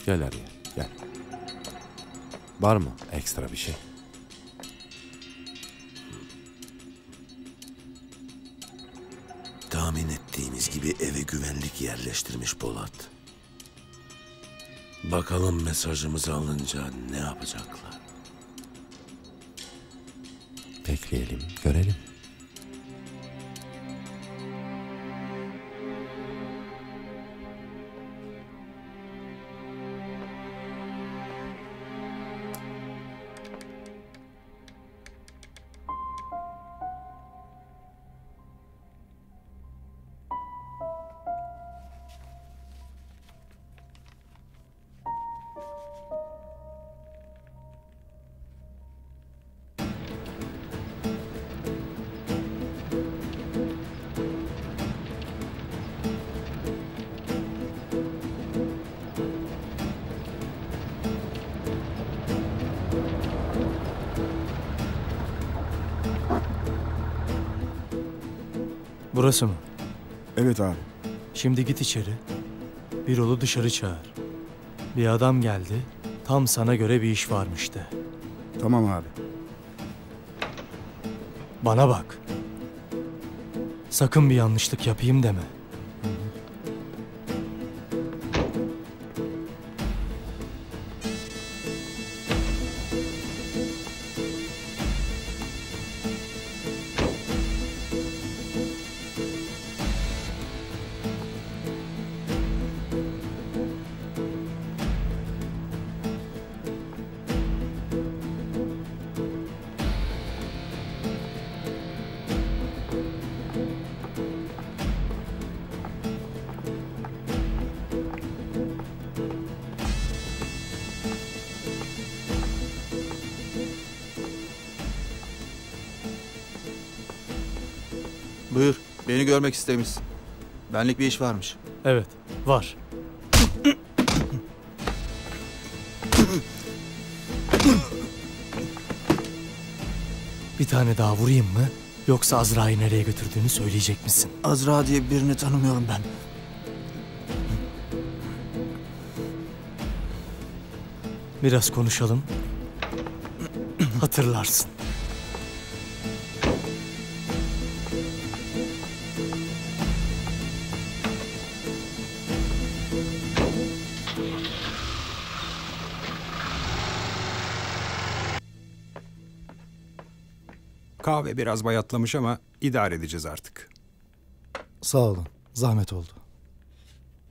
Gel araya, gel. Var mı ekstra bir şey? Tahmin ettiğimiz gibi eve güvenlik yerleştirmiş Polat. Bakalım mesajımızı alınca ne yapacaklar? Bekleyelim, görelim. Burası mı? Evet abi. Şimdi git içeri. Birol'u dışarı çağır. Bir adam geldi. Tam sana göre bir iş varmış de. Tamam abi. Bana bak. Sakın bir yanlışlık yapayım deme. Buyur, beni görmek istemişsin. Benlik bir iş varmış. Evet, var. Bir tane daha vurayım mı? Yoksa Azra'yı nereye götürdüğünü söyleyecek misin? Azra diye birini tanımıyorum ben. Biraz konuşalım. Hatırlarsın. Kahve biraz bayatlamış ama idare edeceğiz artık. Sağ olun. Zahmet oldu.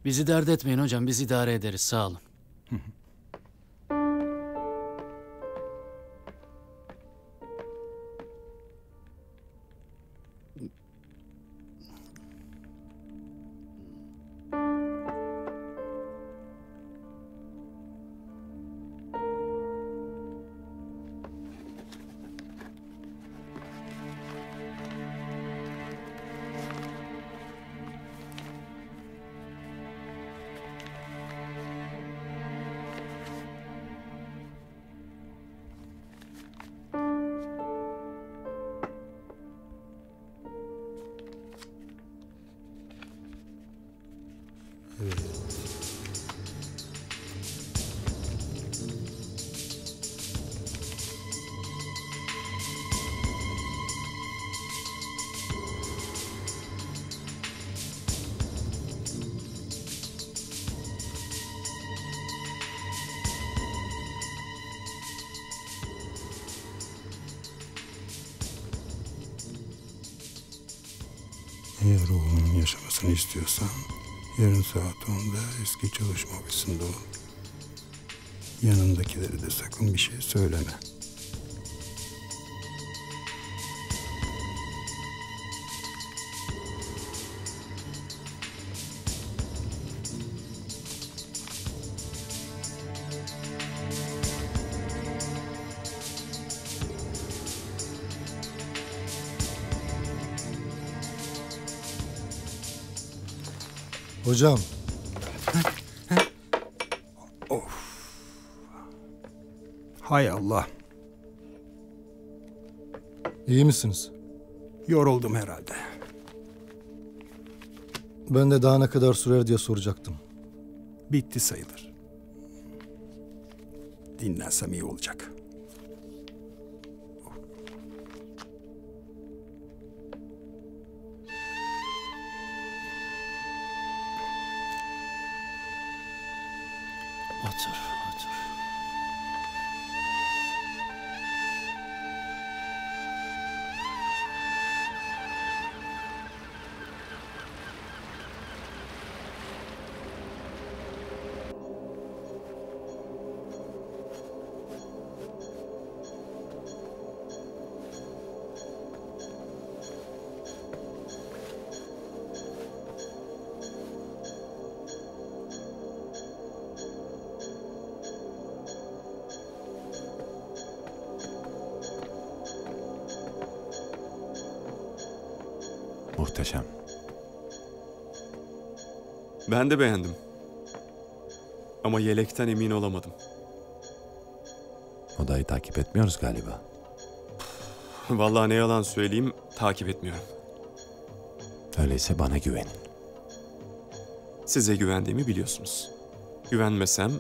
Bizi dert etmeyin hocam, biz idare ederiz, sağ olun. Eğer oğlunun yaşamasını istiyorsan Yarın saat 10'da eski çalışma ofisinde ol. Yanındakileri de sakın bir şey söyleme. Hocam. Hay Allah. İyi misiniz? Yoruldum herhalde. Ben de daha ne kadar sürer diye soracaktım. Bitti sayılır. Dinlensem iyi olacak. Otur, otur. Muhteşem. Ben de beğendim. Ama yelekten emin olamadım. Odayı takip etmiyoruz galiba. Vallahi ne yalan söyleyeyim, takip etmiyorum. Öyleyse bana güvenin. Size güvendiğimi biliyorsunuz. Güvenmesem...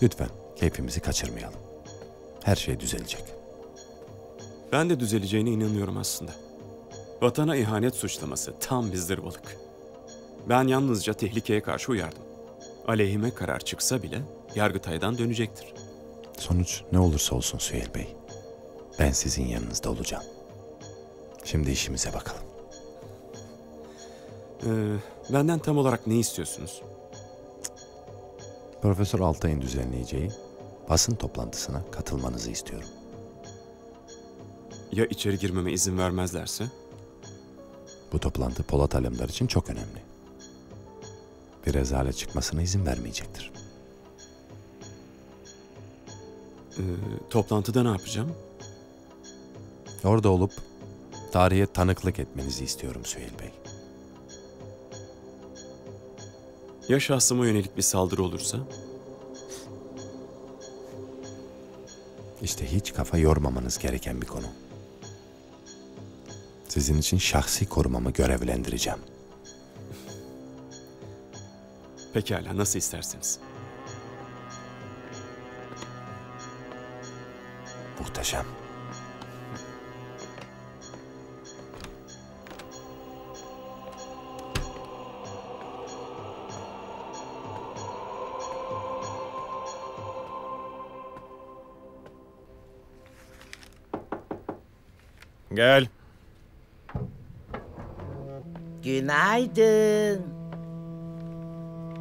Lütfen keyfimizi kaçırmayalım. Her şey düzelecek. Ben de düzeleceğine inanıyorum aslında. Vatana ihanet suçlaması tam bir zırvalık. Ben yalnızca tehlikeye karşı uyardım. Aleyhime karar çıksa bile Yargıtay'dan dönecektir. Sonuç ne olursa olsun Süheyl Bey, ben sizin yanınızda olacağım. Şimdi işimize bakalım. Benden tam olarak ne istiyorsunuz? Profesör Altay'ın düzenleyeceği basın toplantısına katılmanızı istiyorum. Ya içeri girmeme izin vermezlerse? Bu toplantı Polat Alemdar için çok önemli. Bir rezalet çıkmasına izin vermeyecektir. Toplantıda ne yapacağım? Orada olup tarihe tanıklık etmenizi istiyorum Süheyl Bey. Ya şahsıma yönelik bir saldırı olursa? İşte hiç kafa yormamanız gereken bir konu. Sizin için şahsi korumamı görevlendireceğim. Pekala, nasıl isterseniz. Muhteşem. Gel. Günaydın.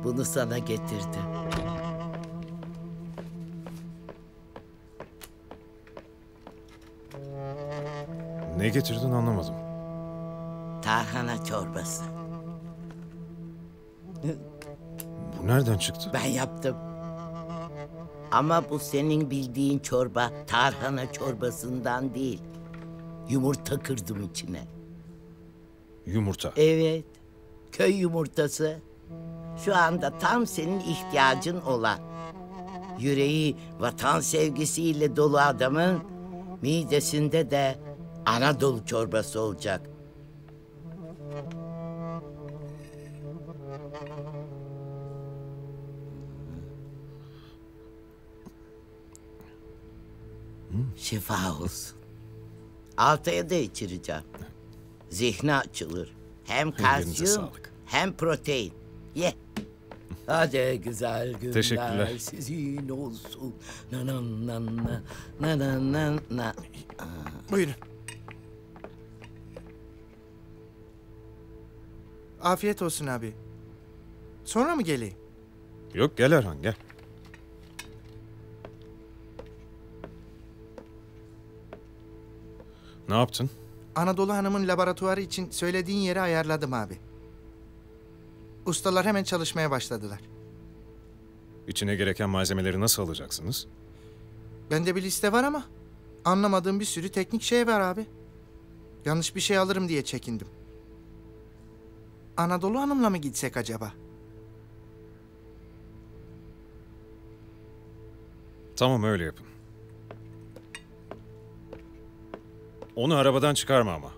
Bunu sana getirdim. Ne getirdin anlamadım. Tarhana çorbası. Bu nereden çıktı? Ben yaptım. Ama bu senin bildiğin çorba tarhana çorbasından değil. Yumurta kırdım içine. Yumurta. Evet. Köy yumurtası. Şu anda tam senin ihtiyacın olan. Yüreği vatan sevgisiyle dolu adamın midesinde de Anadolu çorbası olacak. Şifa olsun. Altay'a da içireceğim. Zihni açılır. Hem Ellerinize kalsiyum sağlık. hem protein. Ye. Hadi güzel günler Teşekkürler. sizin olsun. Na na na na na na na na. Buyurun. Afiyet olsun abi. Sonra mı geleyim? Yok, gel Erhan, gel. Ne yaptın? Anadolu Hanım'ın laboratuvarı için söylediğin yeri ayarladım abi. Ustalar hemen çalışmaya başladılar. İçine gereken malzemeleri nasıl alacaksınız? Bende bir liste var ama anlamadığım bir sürü teknik şey var abi. Yanlış bir şey alırım diye çekindim. Anadolu Hanım'la mı gitsek acaba? Tamam, öyle yapın. Onu arabadan çıkarma ama.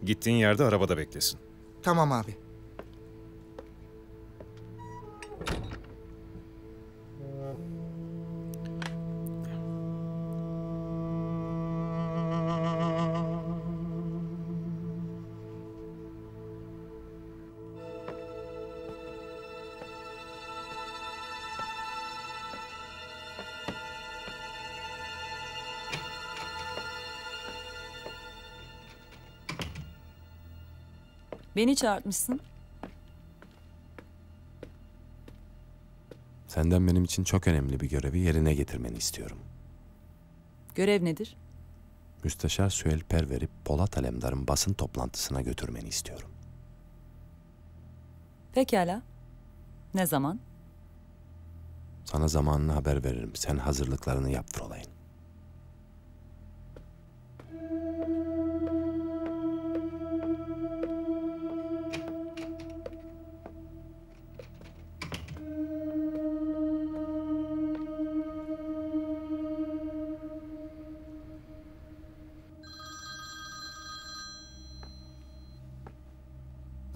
Gittiğin yerde arabada beklesin. Tamam abi. Beni çağırtmışsın. Senden benim için çok önemli bir görevi yerine getirmeni istiyorum. Görev nedir? Müsteşar Süheyl Perver'i Polat Alemdar'ın basın toplantısına götürmeni istiyorum. Pekala. Ne zaman? Sana zamanını haber veririm. Sen hazırlıklarını yap Fräulein.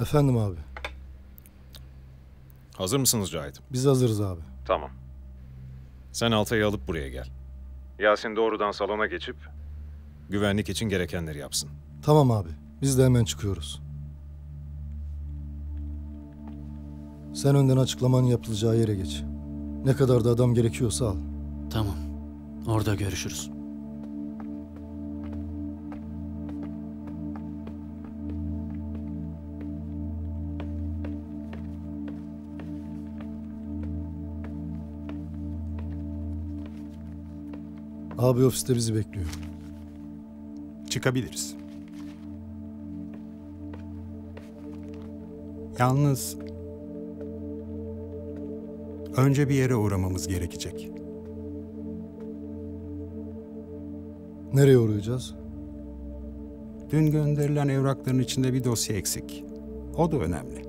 Efendim abi. Hazır mısınız Cahit? Biz hazırız abi. Tamam. Sen Altay'ı alıp buraya gel. Yasin doğrudan salona geçip güvenlik için gerekenleri yapsın. Tamam abi. Biz de hemen çıkıyoruz. Sen önden açıklamanın yapılacağı yere geç. Ne kadar da adam gerekiyorsa al. Tamam. Orada görüşürüz. Abi ofiste bizi bekliyor. Çıkabiliriz. Yalnız önce bir yere uğramamız gerekecek. Nereye uğrayacağız? Dün gönderilen evrakların içinde bir dosya eksik. O da önemli.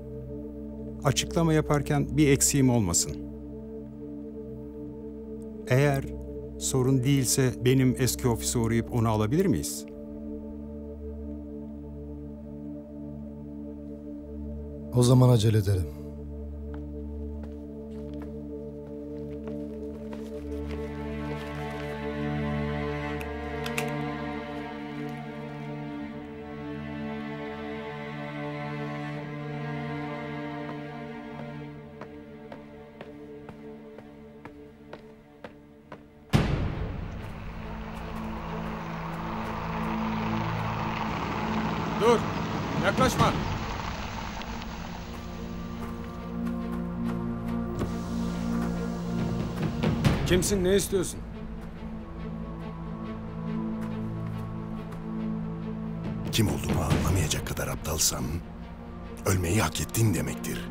Açıklama yaparken bir eksiğim olmasın. Eğer sorun değilse benim eski ofise uğrayıp onu alabilir miyiz? O zaman acele edelim. Dur! Yaklaşma! Kimsin, ne istiyorsun? Kim olduğumu anlamayacak kadar aptalsan ölmeyi hak ettin demektir.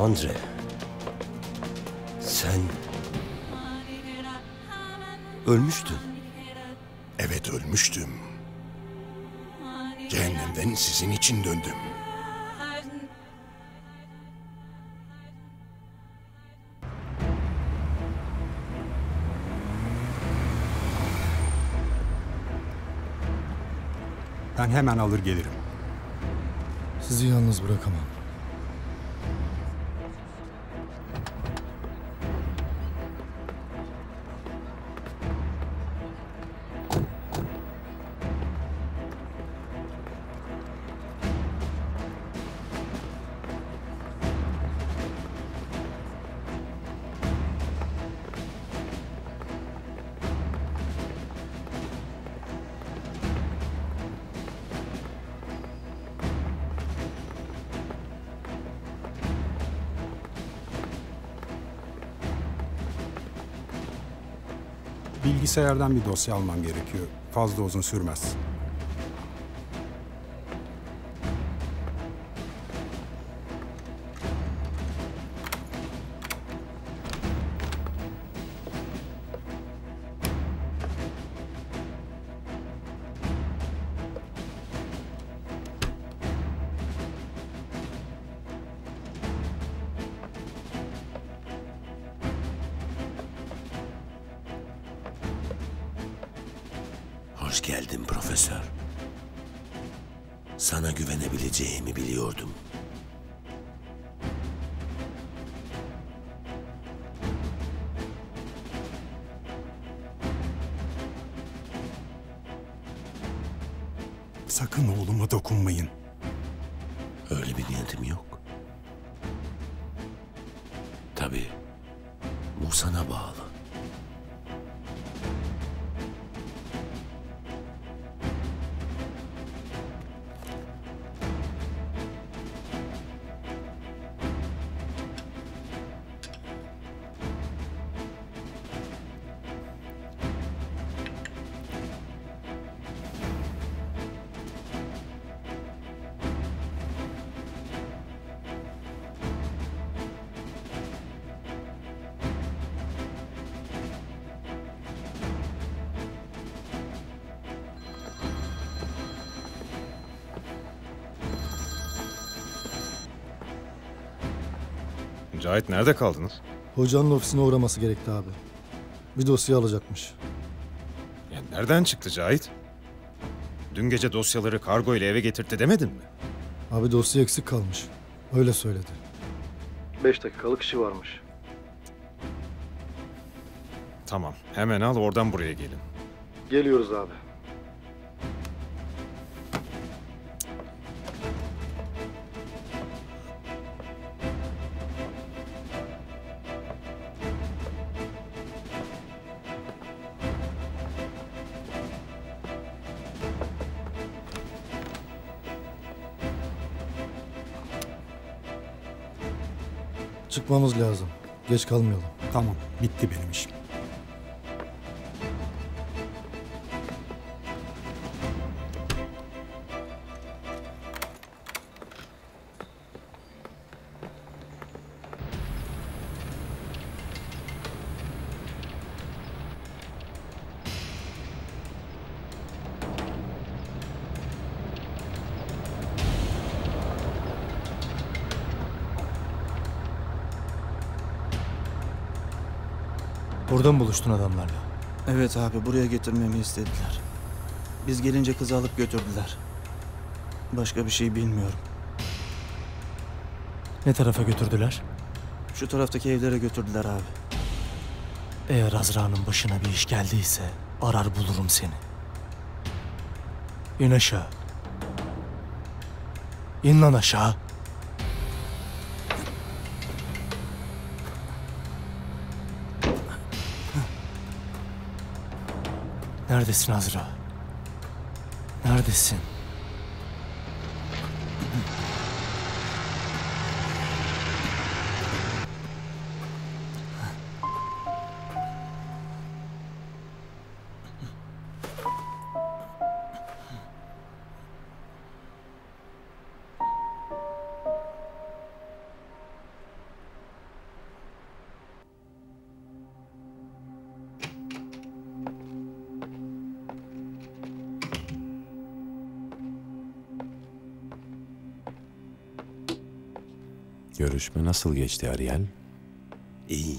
Andre, sen ölmüştün. Evet, ölmüştüm. Cehennemden sizin için döndüm. Ben hemen alır gelirim. Sizi yalnız bırakamam. Bilgisayardan bir dosya almam gerekiyor. Fazla uzun sürmez. Hoş geldin profesör. Sana güvenebileceğimi biliyordum. Sakın oğluma dokunmayın. Öyle bir niyetim yok. Tabii, bu sana bağlı. Cahit, nerede kaldınız? Hocanın ofisine uğraması gerekti abi. Bir dosya alacakmış. Ya nereden çıktı Cahit? Dün gece dosyaları kargo ile eve getirtti demedin mi? Abi dosya eksik kalmış. Öyle söyledi. 5 dakikalık işi varmış. Tamam, hemen al, oradan buraya gelin. Geliyoruz abi. Çıkmamız lazım. Geç kalmayalım. Tamam, bitti benim işim. Burada mı buluştun adamlarla? Evet abi, buraya getirmemi istediler. Biz gelince kızı alıp götürdüler. Başka bir şey bilmiyorum. Ne tarafa götürdüler? Şu taraftaki evlere götürdüler abi. Eğer Azra'nın başına bir iş geldiyse arar bulurum seni. İn aşağı. İn lan aşağı. Neredesin Azra? Neredesin? Görüşme nasıl geçti Ariel? İyi.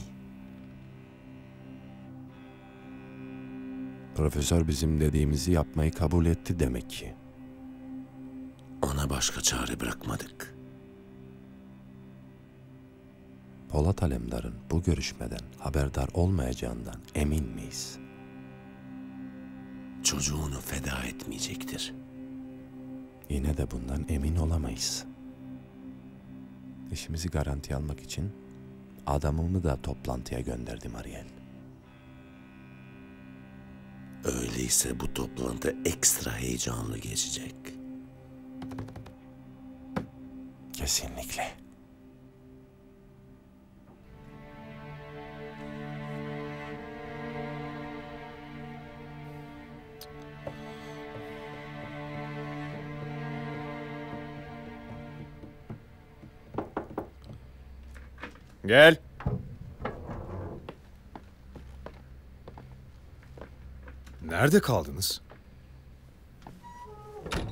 Profesör bizim dediğimizi yapmayı kabul etti demek ki. Ona başka çare bırakmadık. Polat Alemdar'ın bu görüşmeden haberdar olmayacağından emin miyiz? Çocuğunu feda etmeyecektir. Yine de bundan emin olamayız. İşimizi garantiye almak için adamımı da toplantıya gönderdim Ariel. Öyleyse bu toplantı ekstra heyecanlı geçecek. Kesinlikle. Gel. Nerede kaldınız?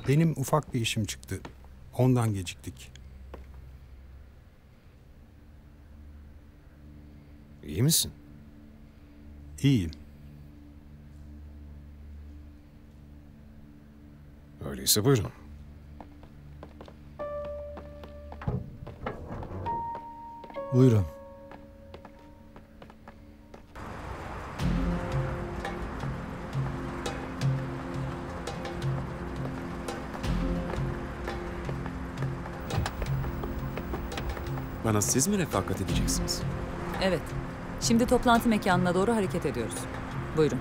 Benim ufak bir işim çıktı. Ondan geciktik. İyi misin? İyiyim. Öyleyse buyurun. Buyurun. Bana siz mi refakat edeceksiniz? Evet. Şimdi toplantı mekanına doğru hareket ediyoruz. Buyurun.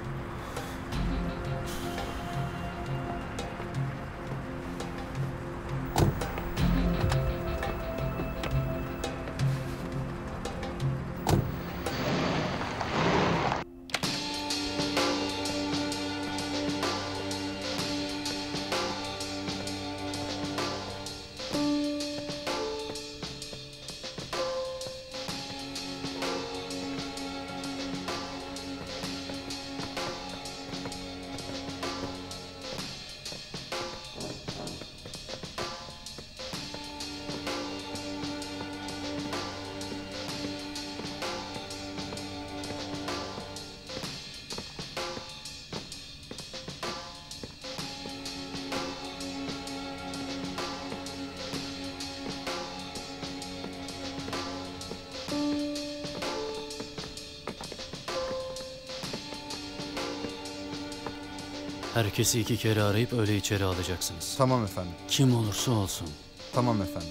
Herkesi 2 kere arayıp öyle içeri alacaksınız. Tamam efendim. Kim olursa olsun. Tamam efendim.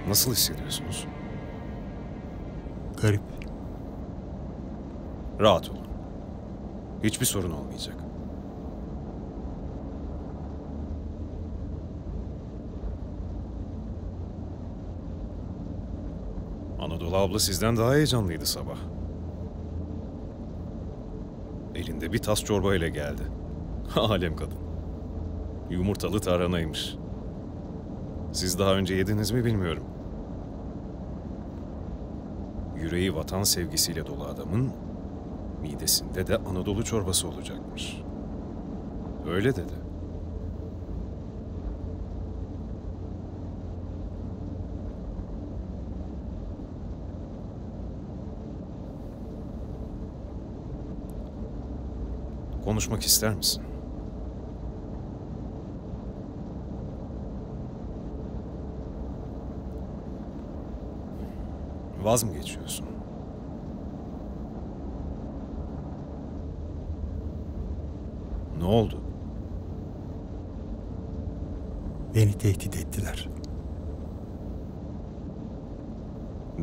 Nasıl hissediyorsunuz? Garip. Rahat olun. Hiçbir sorun olmayacak. Anadolu abla sizden daha heyecanlıydı sabah. Elinde bir tas çorba ile geldi. Alem kadın. Yumurtalı tarhanaymış. Siz daha önce yediniz mi bilmiyorum. Yüreği vatan sevgisiyle dolu adamın midesinde de Anadolu çorbası olacakmış. Öyle dedi. Konuşmak ister misin? Vaz mı geçiyorsun? Ne oldu? Beni tehdit ettiler.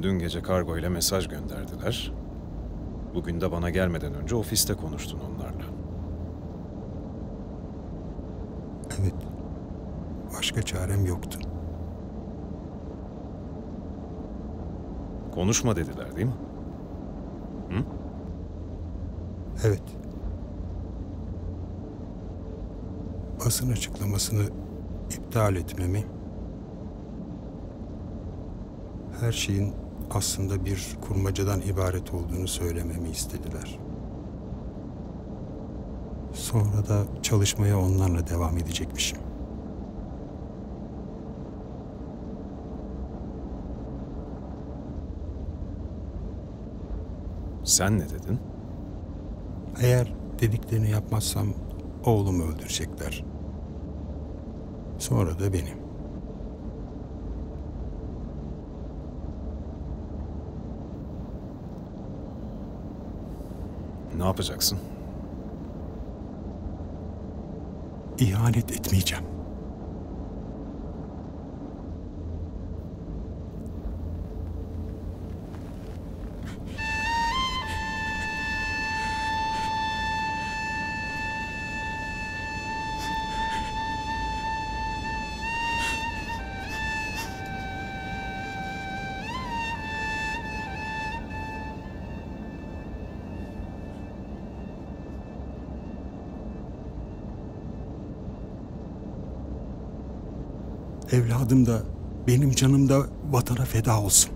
Dün gece kargo ile mesaj gönderdiler. Bugün de bana gelmeden önce ofiste konuştun onlarla. Evet. Başka çarem yoktu. Konuşma dediler değil mi? Hı? Evet. Basın açıklamasını iptal etmemi, her şeyin aslında bir kurmacadan ibaret olduğunu söylememi istediler. Sonra da çalışmaya onlarla devam edecekmişim. Sen ne dedin? Eğer dediklerini yapmazsam oğlumu öldürecekler. Sonra da beni. Ne yapacaksın? İhanet etmeyeceğim. Evladım da benim canım da vatana feda olsun.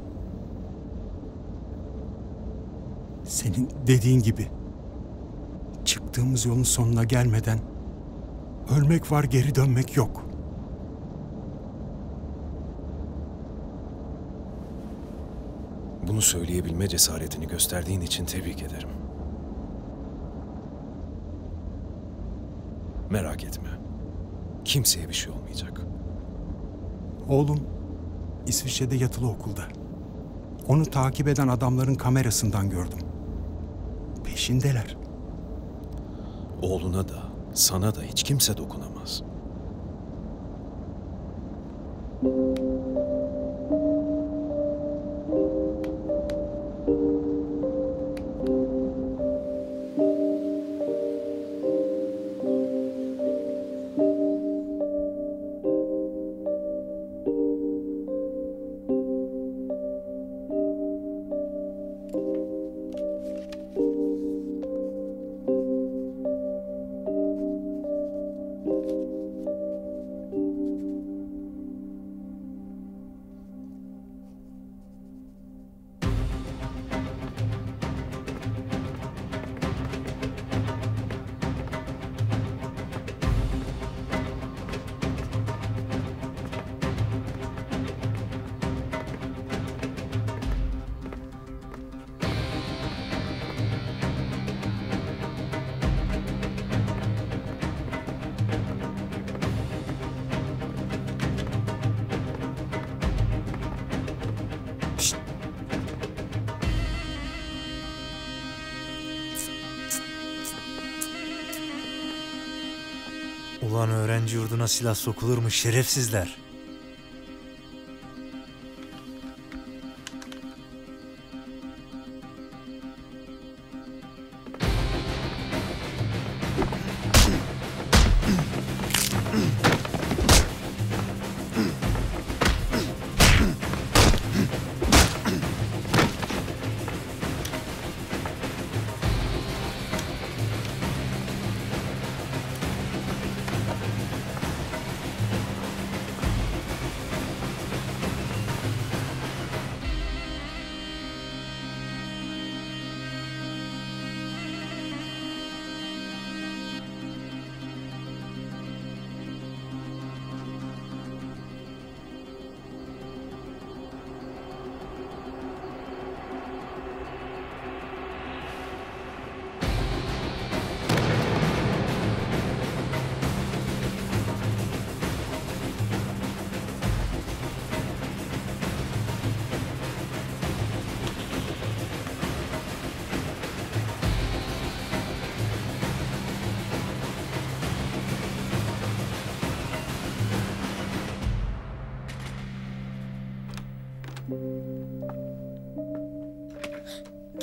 Senin dediğin gibi çıktığımız yolun sonuna gelmeden ölmek var, geri dönmek yok. Bunu söyleyebilme cesaretini gösterdiğin için tebrik ederim. Merak etme. Kimseye bir şey olmayacak. Oğlum İsviçre'de yatılı okulda. Onu takip eden adamların kamerasından gördüm. Peşindeler. Oğluna da, sana da hiç kimse dokunamaz. Ulan öğrenci yurduna silah sokulur mu şerefsizler?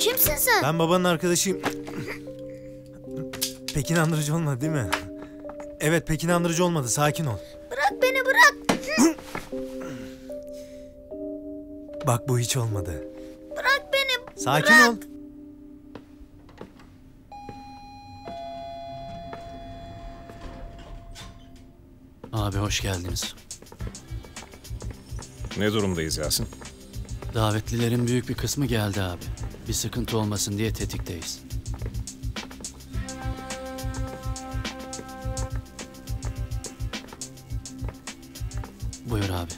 Kimsin sen? Ben babanın arkadaşıyım. Pek inandırıcı olmadı değil mi? Evet, pek inandırıcı olmadı. Sakin ol. Bırak beni, bırak. Bak, bu hiç olmadı. Bırak beni. Sakin bırak. ol. Abi hoş geldiniz. Ne durumdayız Yasin? Davetlilerin büyük bir kısmı geldi abi. Bir sıkıntı olmasın diye tetikteyiz. Buyur abi.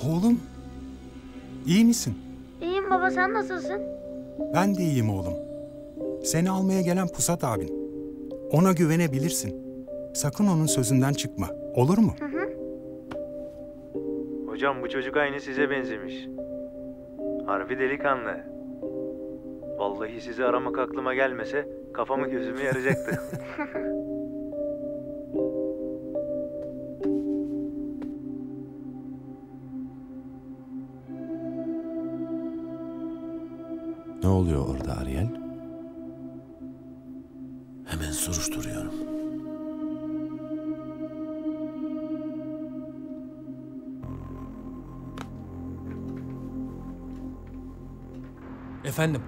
Oğlum. İyi misin? İyiyim baba, sen nasılsın? Ben de iyiyim oğlum. Seni almaya gelen Pusat abin. Ona güvenebilirsin. Sakın onun sözünden çıkma. Olur mu? Hocam bu çocuk aynı size benzemiş. Harbi delikanlı. Vallahi sizi aramak aklıma gelmese kafamı gözümü yaracaktı. Ne oluyor orada Ariel? Hemen soruşturuyorum. Efendim,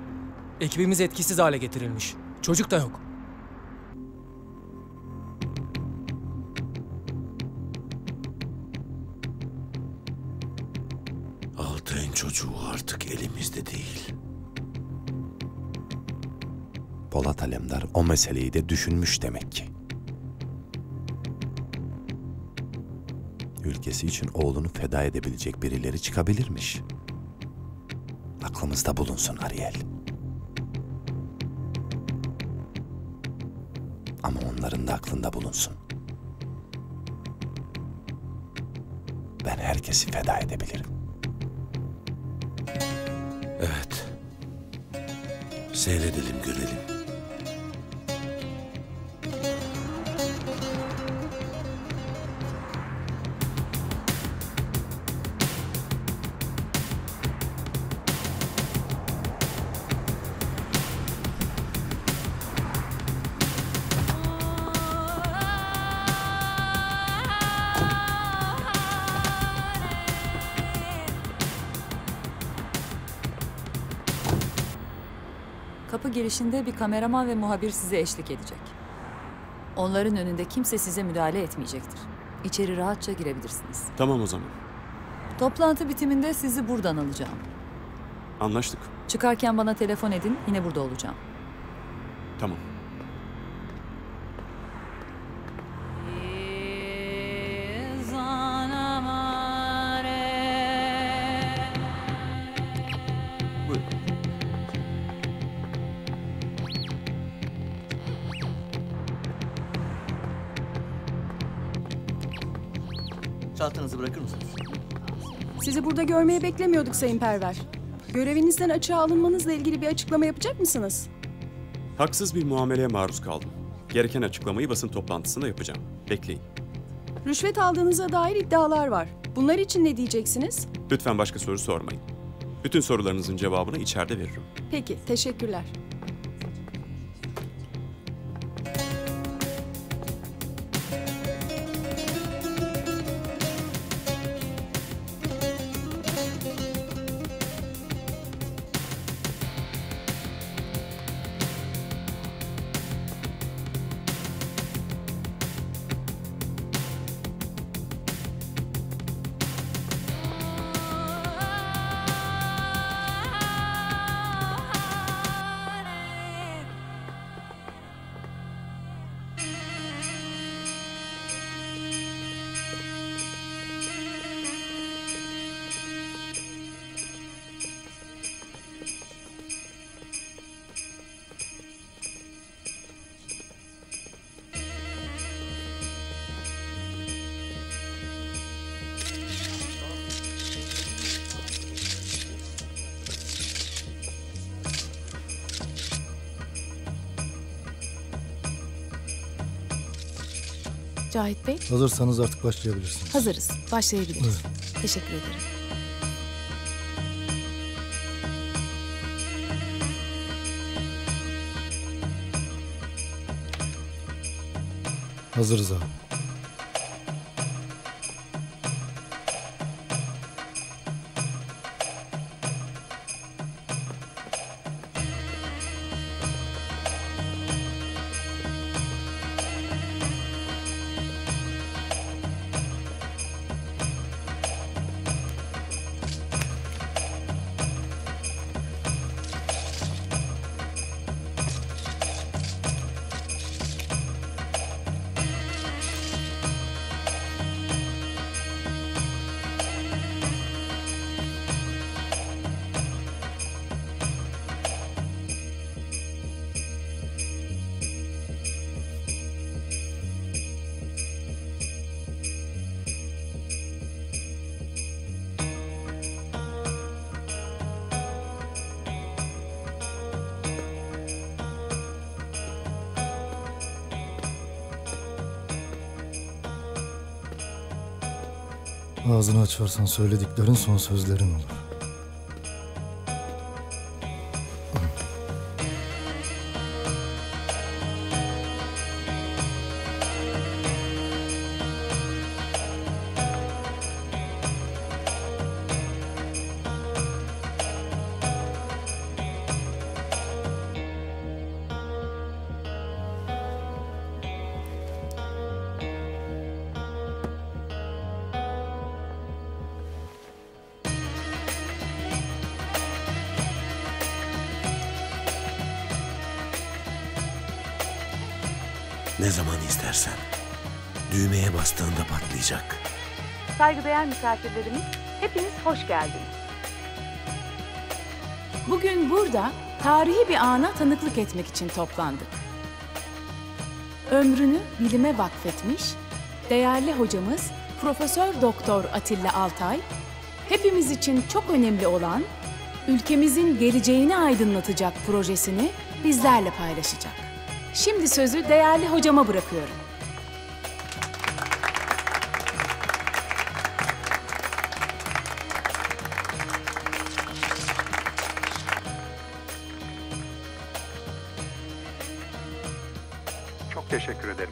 ekibimiz etkisiz hale getirilmiş. Çocuk da yok. Altay'ın çocuğu artık elimizde değil. Polat Alemdar o meseleyi de düşünmüş demek ki. Ülkesi için oğlunu feda edebilecek birileri çıkabilirmiş. Aklımızda bulunsun Ariel. Ama onların da aklında bulunsun. Ben herkesi feda edebilirim. Evet. Seyredelim, görelim. Kapı girişinde bir kameraman ve muhabir size eşlik edecek. Onların önünde kimse size müdahale etmeyecektir. İçeri rahatça girebilirsiniz. Tamam o zaman. Toplantı bitiminde sizi buradan alacağım. Anlaştık. Çıkarken bana telefon edin, yine burada olacağım. Tamam. Çantanızı bırakır mısınız? Sizi burada görmeye beklemiyorduk Sayın Perver. Görevinizden açığa alınmanızla ilgili bir açıklama yapacak mısınız? Haksız bir muameleye maruz kaldım. Gereken açıklamayı basın toplantısında yapacağım. Bekleyin. Rüşvet aldığınıza dair iddialar var. Bunlar için ne diyeceksiniz? Lütfen başka soru sormayın. Bütün sorularınızın cevabını içeride veririm. Peki, teşekkürler. Cahit Bey? Hazırsanız artık başlayabilirsiniz. Hazırız. Başlayabiliriz. Evet. Teşekkür ederim. Hazırız abi. Ağzını açarsan söylediklerin son sözlerin olur. Ne zaman istersen. Düğmeye bastığında patlayacak. Saygıdeğer misafirlerimiz, hepiniz hoş geldiniz. Bugün burada tarihi bir ana tanıklık etmek için toplandık. Ömrünü bilime vakfetmiş, değerli hocamız Profesör Doktor Atilla Altay, hepimiz için çok önemli olan ülkemizin geleceğini aydınlatacak projesini bizlerle paylaşacak. Şimdi sözü değerli hocama bırakıyorum. Çok teşekkür ederim.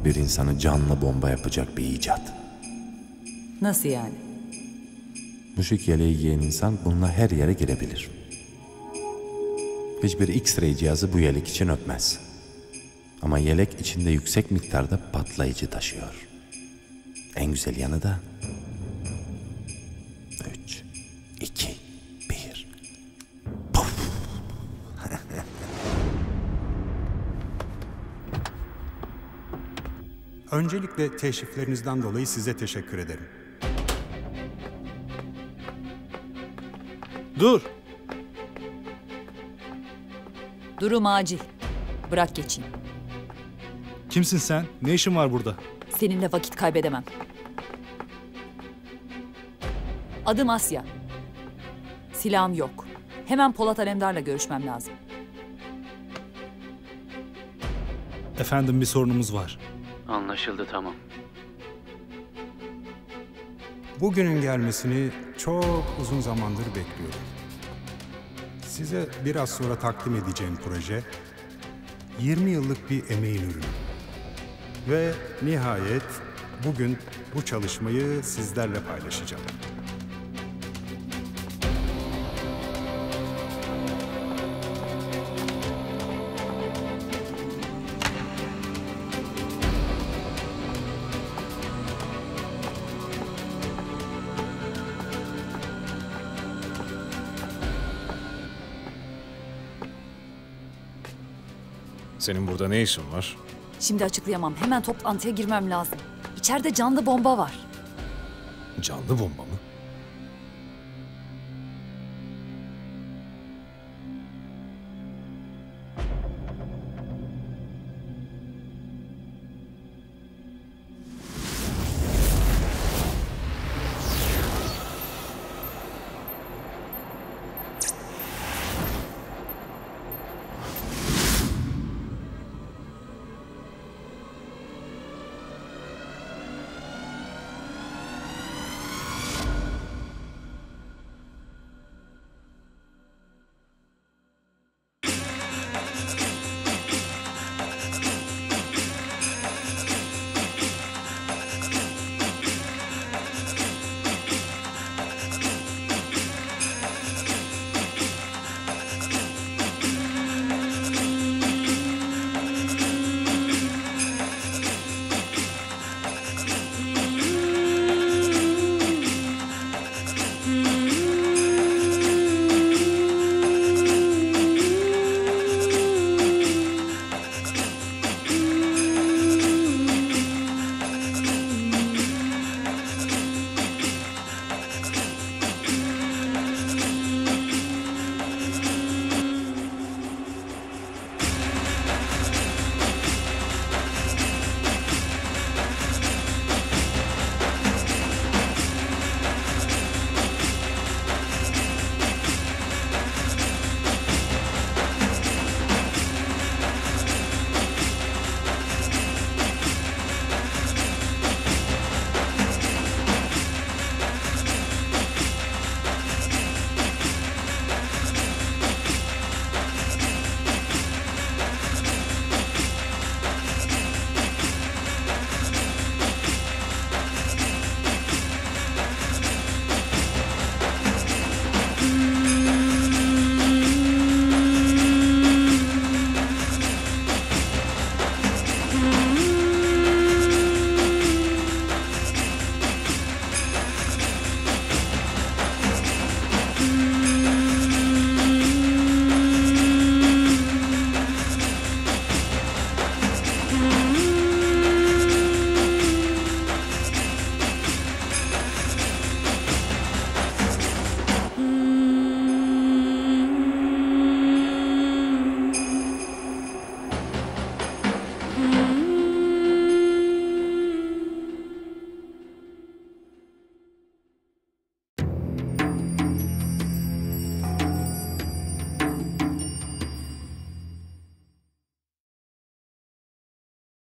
Bir insanı canlı bomba yapacak bir icat. Nasıl yani? Müşrik yeleği giyen insan bununla her yere girebilir. Hiçbir X-ray cihazı bu yelek için ötmez. Ama yelek içinde yüksek miktarda patlayıcı taşıyor. En güzel yanı da 3, 2, 1. Puf! Öncelikle teşriflerinizden dolayı size teşekkür ederim. Dur! Durum acil. Bırak geçeyim. Kimsin sen? Ne işin var burada? Seninle vakit kaybedemem. Adım Asya. Silahım yok. Hemen Polat Alemdar'la görüşmem lazım. Efendim, bir sorunumuz var. Anlaşıldı, tamam. Bugünün gelmesini çok uzun zamandır bekliyorum. Size biraz sonra takdim edeceğim proje, 20 yıllık bir emeğin ürünü. Ve nihayet bugün bu çalışmayı sizlerle paylaşacağım. Senin burada ne işin var? Şimdi açıklayamam. Hemen toplantıya girmem lazım. İçeride canlı bomba var. Canlı bomba mı?